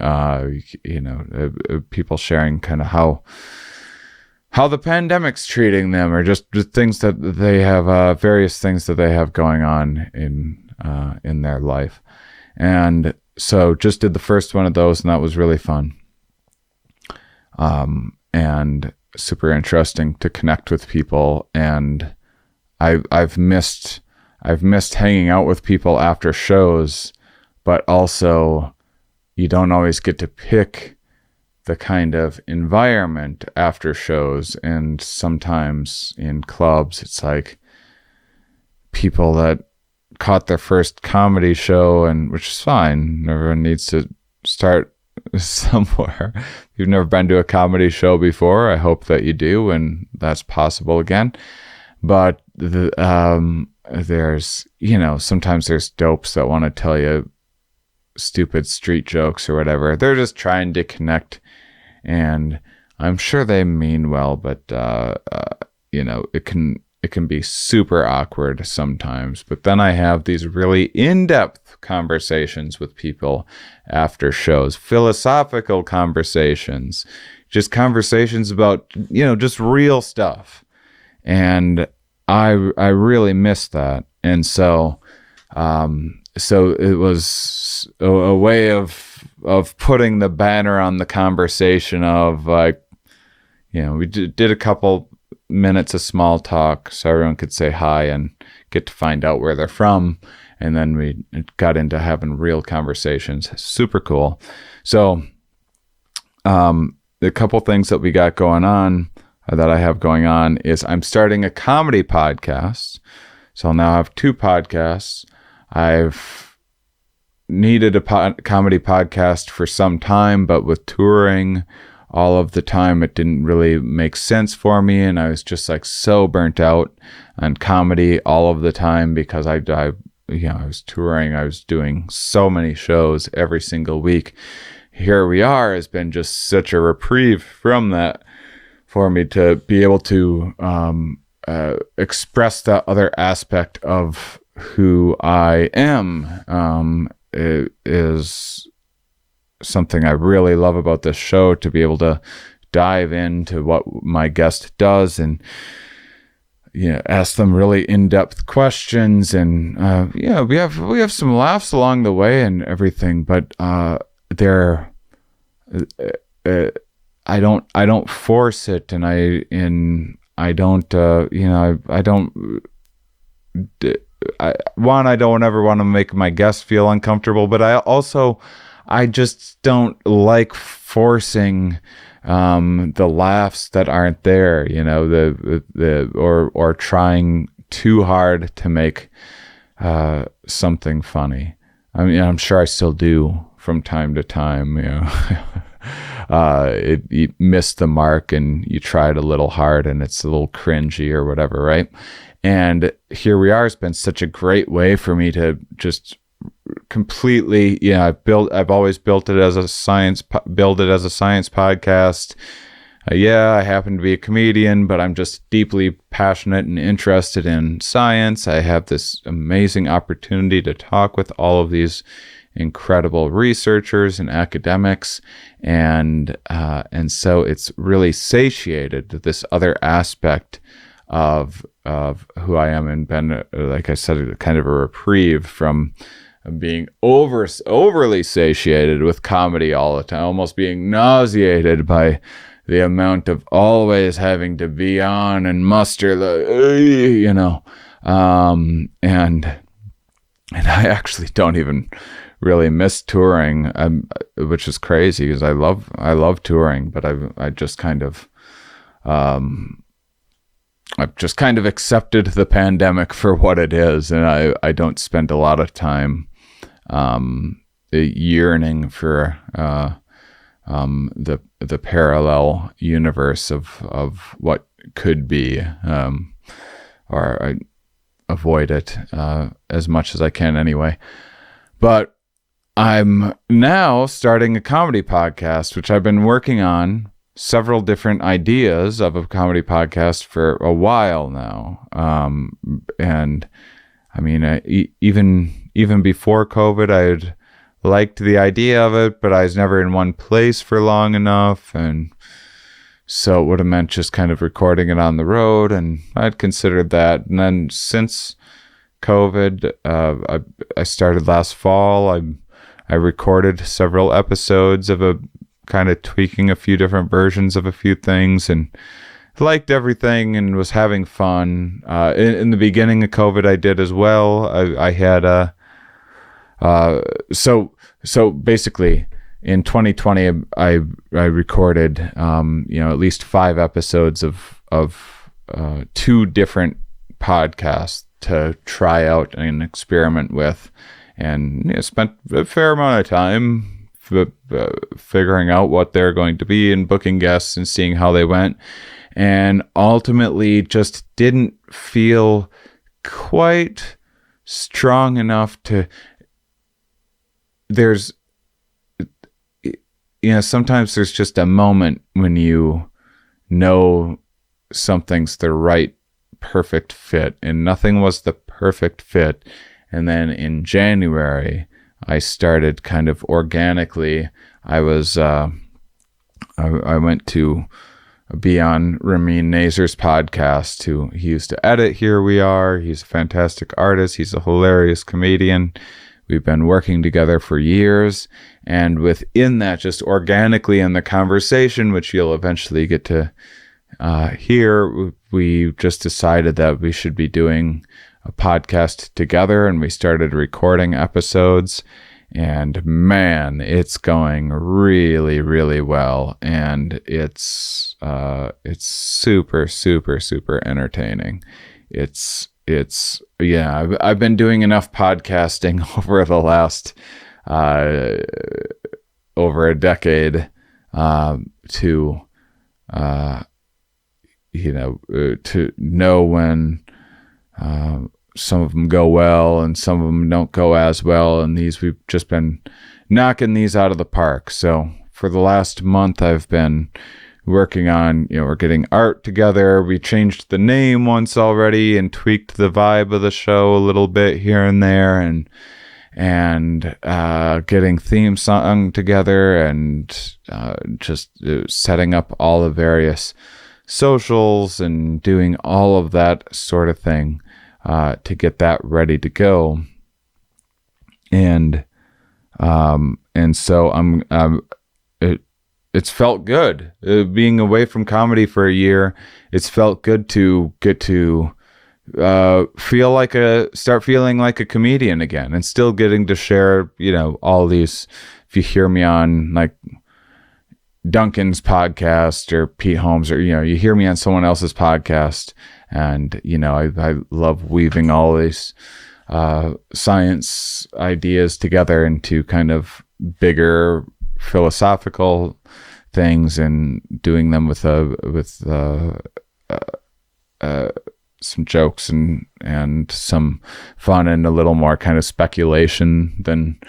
People sharing kind of how the pandemic's treating them, or just the things that they have, various things that they have going on in their life. And so just did the first one of those, and that was really fun. And super interesting to connect with people. And I've missed hanging out with people after shows, but also you don't always get to pick the kind of environment after shows. And sometimes in clubs, it's like people that caught their first comedy show, and which is fine. Everyone needs to start somewhere. If you've never been to a comedy show before, I hope that you do, and that's possible again. But there's, sometimes there's dopes that want to tell you stupid street jokes or whatever. They're just trying to connect, and I'm sure they mean well, but it can be super awkward sometimes. But then I have these really in-depth conversations with people after shows, philosophical conversations, just conversations about, just real stuff. And I really miss that. And so it was a way of putting the banner on the conversation of, like, we did a couple minutes of small talk so everyone could say hi and get to find out where they're from. And then we got into having real conversations. Super cool. So the couple things that we got going on, that I have going on, is I'm starting a comedy podcast. So I'll now have 2 podcasts. I've needed a comedy podcast for some time, but with touring all of the time, it didn't really make sense for me. And I was just like so burnt out on comedy all of the time because I was touring. I was doing so many shows every single week. Here we are has been just such a reprieve from that for me to be able to express that other aspect of who I am. It is something I really love about this show, to be able to dive into what my guest does and ask them really in-depth questions, and we have some laughs along the way and everything, but I don't force it, and I don't ever want to make my guests feel uncomfortable, but I just don't like forcing the laughs that aren't there, or trying too hard to make something funny. I mean, I'm sure I still do from time to time. You miss the mark and you try it a little hard and it's a little cringy or whatever, right? And here we are. It's been such a great way for me to just completely, I've always built it as a science podcast. I happen to be a comedian, but I'm just deeply passionate and interested in science. I have this amazing opportunity to talk with all of these incredible researchers and academics, and so it's really satiated this other aspect of who I am, and been, like I said, kind of a reprieve from being overly satiated with comedy all the time, almost being nauseated by the amount of always having to be on and muster the, and I actually don't even really miss touring, which is crazy because I love touring, but I've just kind of accepted the pandemic for what it is, and I don't spend a lot of time yearning for the parallel universe of what could be, or I avoid it as much as I can anyway. But I'm now starting a comedy podcast, which I've been working on several different ideas of a comedy podcast for a while now. And I mean, even even before COVID, I'd liked the idea of it, but I was never in one place for long enough. And so it would have meant just kind of recording it on the road. And I'd considered that. And then since COVID, I started last fall. I recorded several episodes of a kind of tweaking a few different versions of a few things, and liked everything and was having fun. In the beginning of COVID, I did as well. I had so basically in 2020, I recorded at least 5 episodes of 2 different podcasts to try out and experiment with, and spent a fair amount of time figuring out what they're going to be and booking guests and seeing how they went, and ultimately just didn't feel quite strong enough to. There's sometimes there's just a moment when you know something's the right perfect fit, and nothing was the perfect fit. And then in January, I started kind of organically. I went to be on 𝕊𝕦𝕤𝕤𝕪's podcast. He used to edit Here We Are. He's a fantastic artist. He's a hilarious comedian. We've been working together for years. And within that, just organically in the conversation, which you'll eventually get to hear, we just decided that we should be doing a podcast together, and we started recording episodes, and man, it's going really, really well, and it's super, super, super entertaining. I've been doing enough podcasting over the last over a decade to know when some of them go well and some of them don't go as well, and we've just been knocking these out of the park. So for the last month, I've been working on, we're getting art together. We changed the name once already and tweaked the vibe of the show a little bit here and there, and getting theme song together, and just setting up all the various socials and doing all of that sort of thing to get that ready to go. And so it's felt good being away from comedy for a year. It's felt good to get to start feeling like a comedian again, and still getting to share, all these. If you hear me on like Duncan's podcast or Pete Holmes, or you hear me on someone else's podcast, and I love weaving all these science ideas together into kind of bigger philosophical things, and doing them with some jokes and some fun and a little more kind of speculation than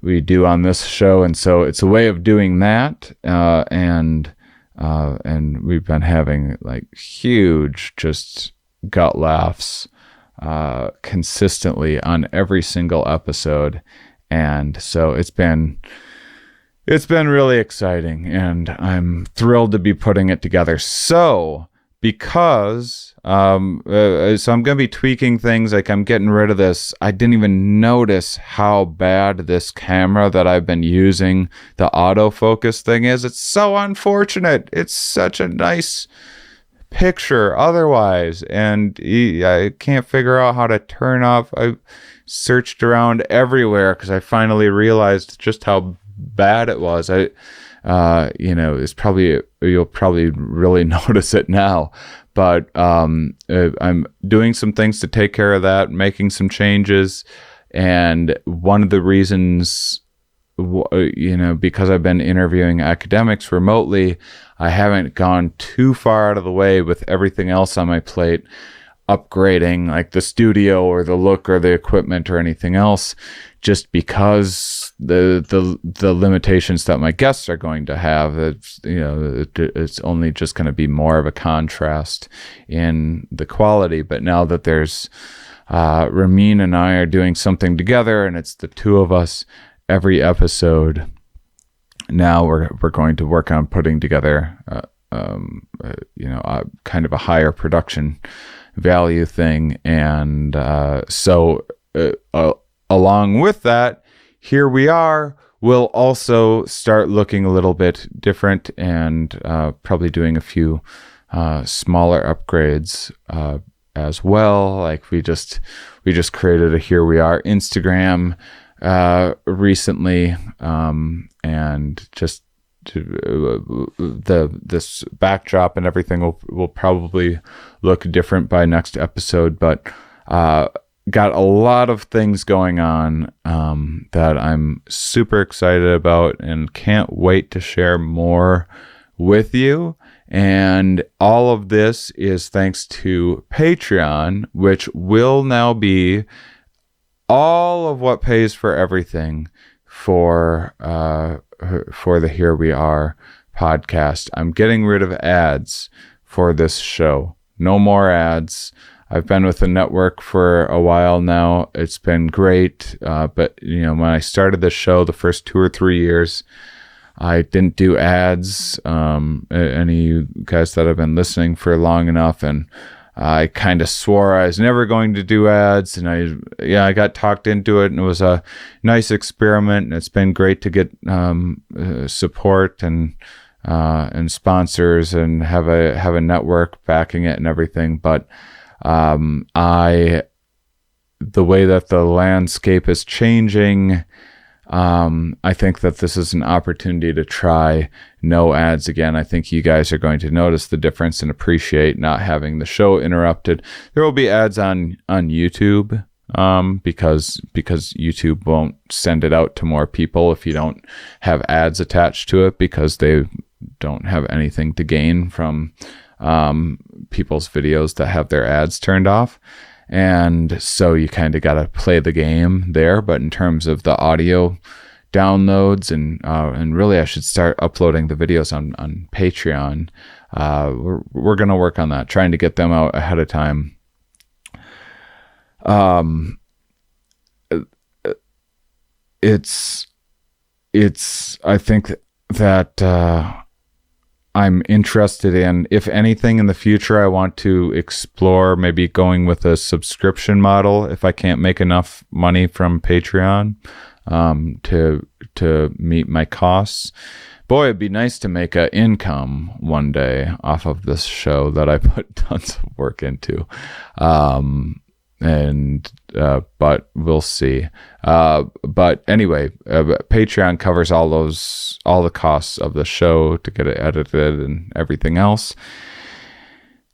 we do on this show. And so it's a way of doing that, and we've been having like huge just gut laughs consistently on every single episode. And so it's been really exciting, and I'm thrilled to be putting it together. So because so I'm going to be tweaking things, like I'm getting rid of this. I didn't even notice how bad this camera that I've been using, the autofocus thing, is. It's so unfortunate. It's such a nice picture otherwise, and I can't figure out how to turn off. I searched around everywhere because I finally realized just how bad it was. It's probably, you'll probably really notice it now, but I'm doing some things to take care of that, making some changes. And one of the reasons, because I've been interviewing academics remotely, I haven't gone too far out of the way with everything else on my plate, upgrading like the studio or the look or the equipment or anything else, just because the limitations that my guests are going to have. It's only just going to be more of a contrast in the quality. But now that there's Ramin and I are doing something together, and it's the two of us every episode. Now we're going to work on putting together, kind of a higher production value thing. And so along with that, here we are. We'll also start looking a little bit different and probably doing a few smaller upgrades as well. Like we just created a Here We Are Instagram recently, and just this backdrop and everything will probably look different by next episode, but got a lot of things going on that I'm super excited about and can't wait to share more with you. And all of this is thanks to Patreon, which will now be all of what pays for everything for the Here We Are podcast. I'm getting rid of ads for this show. No more ads. I've been with the network for a while now. It's been great. But when I started the show, the first 2 or 3 years, I didn't do ads. Any of you guys that have been listening for long enough, and I kind of swore I was never going to do ads, and I got talked into it, and it was a nice experiment, and it's been great to get support and sponsors and have a network backing it and everything. But the way that the landscape is changing, I think that this is an opportunity to try no ads again. I think you guys are going to notice the difference and appreciate not having the show interrupted. There will be ads on YouTube, because YouTube won't send it out to more people if you don't have ads attached to it, because they don't have anything to gain from people's videos that have their ads turned off. And so you kind of got to play the game there. But in terms of the audio downloads and really I should start uploading the videos on Patreon. We're going to work on that, trying to get them out ahead of time. It's I think that I'm interested in, if anything in the future, I want to explore maybe going with a subscription model if I can't make enough money from Patreon to meet my costs. Boy, it'd be nice to make an income one day off of this show that I put tons of work into. But we'll see. But anyway, Patreon covers all the costs of the show to get it edited and everything else.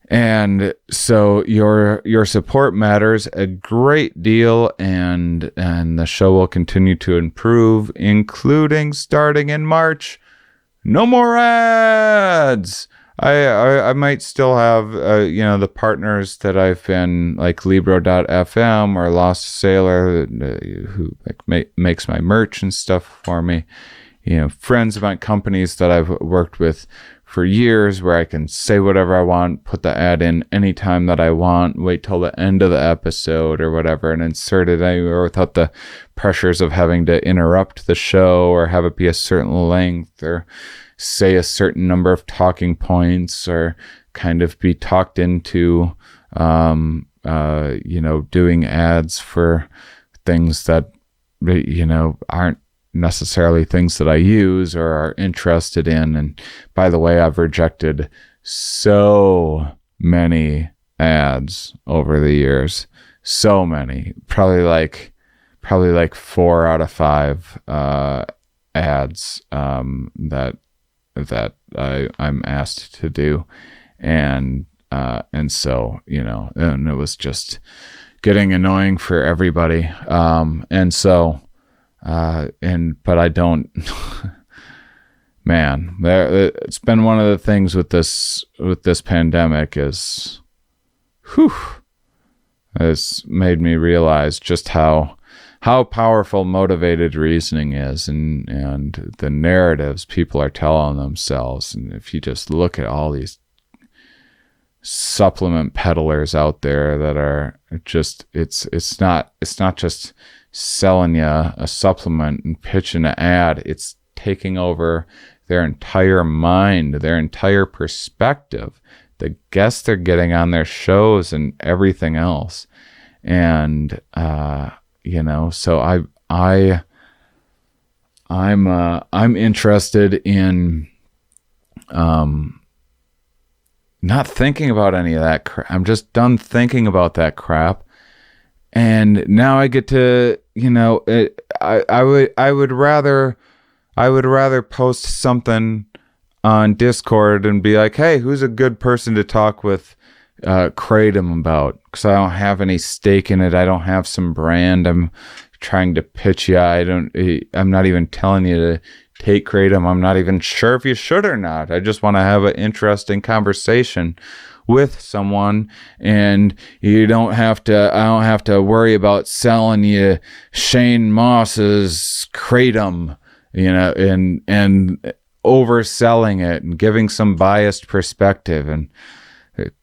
And so your support matters a great deal, and the show will continue to improve, including starting in March. No more ads. I might still have the partners that I've been, like 𝕊𝕙𝕒𝕬𝕪 or Lost Sailor, who makes my merch and stuff for me. Friends of mine, companies that I've worked with for years, where I can say whatever I want, put the ad in anytime that I want, wait till the end of the episode or whatever, and insert it anywhere without the pressures of having to interrupt the show or have it be a certain length or say a certain number of talking points, or kind of be talked into, doing ads for things that, aren't necessarily things that I use or are interested in. And by the way, I've rejected so many ads over the years. So many, probably like 4 out of 5 ads that I'm asked to do, and so and it was just getting annoying for everybody, but I don't. Man, it's been one of the things with this pandemic has made me realize just how powerful motivated reasoning is, and the narratives people are telling themselves. And if you just look at all these supplement peddlers out there that are it's not just selling you a supplement and pitching an ad. It's taking over their entire mind, their entire perspective, the guests they're getting on their shows and everything else. And so I'm interested in not thinking about any of that crap. I'm just done thinking about that crap. And now I get to, I would rather post something on Discord and be like, hey, who's a good person to talk with Kratom about? Because I don't have any stake in it. I don't have some brand I'm trying to pitch you. I'm not even telling you to take Kratom. I'm not even sure if you should or not. I just want to have an interesting conversation with someone, and I don't have to worry about selling you Shane Mauss's Kratom, and overselling it and giving some biased perspective. And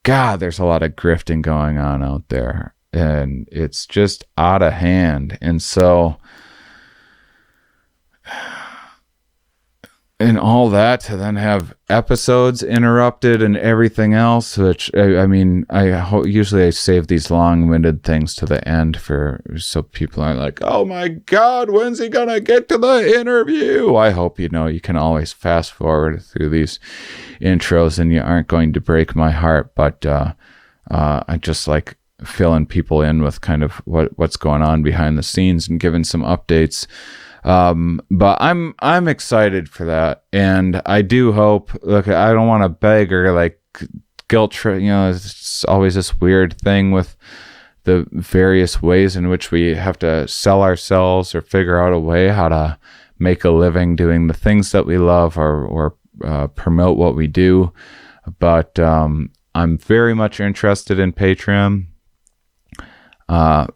God, there's a lot of grifting going on out there, and it's just out of hand. And so, and all that to then have episodes interrupted and everything else, which usually I save these long-winded things to the end so people aren't like, oh my God, when's he gonna get to the interview? I hope you can always fast forward through these intros and you aren't going to break my heart. But I just like filling people in with kind of what's going on behind the scenes and giving some updates. But I'm excited for that, and I do hope. Look, I don't want to beg or like guilt trip. It's always this weird thing with the various ways in which we have to sell ourselves or figure out a way how to make a living doing the things that we love or promote what we do. But I'm very much interested in Patreon. I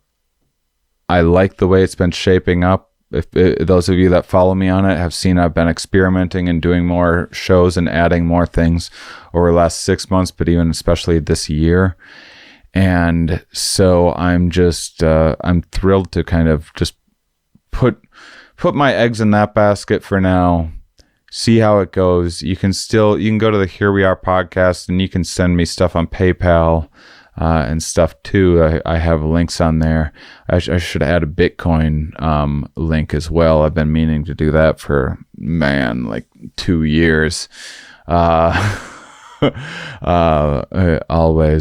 like the way it's been shaping up. If those of you that follow me on it have seen, I've been experimenting and doing more shows and adding more things over the last 6 months, but even especially this year. And so I'm just I'm thrilled to kind of just put my eggs in that basket for now, see how it goes. You can go to the Here We Are podcast and you can send me stuff on PayPal and stuff too. I have links on there. I should add a Bitcoin link as well. I've been meaning to do that for like 2 years. Always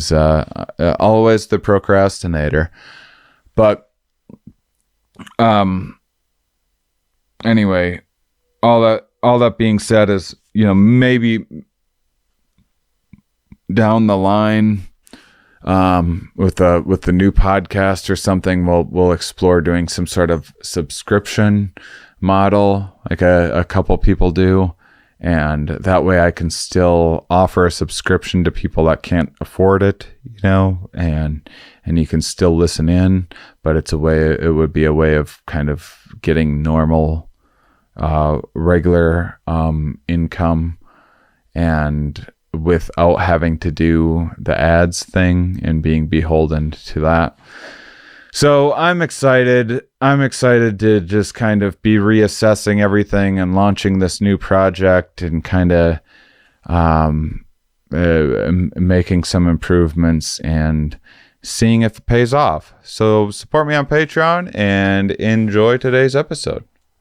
the procrastinator. But anyway, all that being said is, maybe down the line, with the new podcast or something, we'll explore doing some sort of subscription model, like a couple people do, and that way I can still offer a subscription to people that can't afford it, and you can still listen in, but it would be a way of kind of getting normal, regular income, and without having to do the ads thing and being beholden to that. So I'm excited to just kind of be reassessing everything and launching this new project and kind of making some improvements and seeing if it pays off. So support me on Patreon and enjoy today's episode.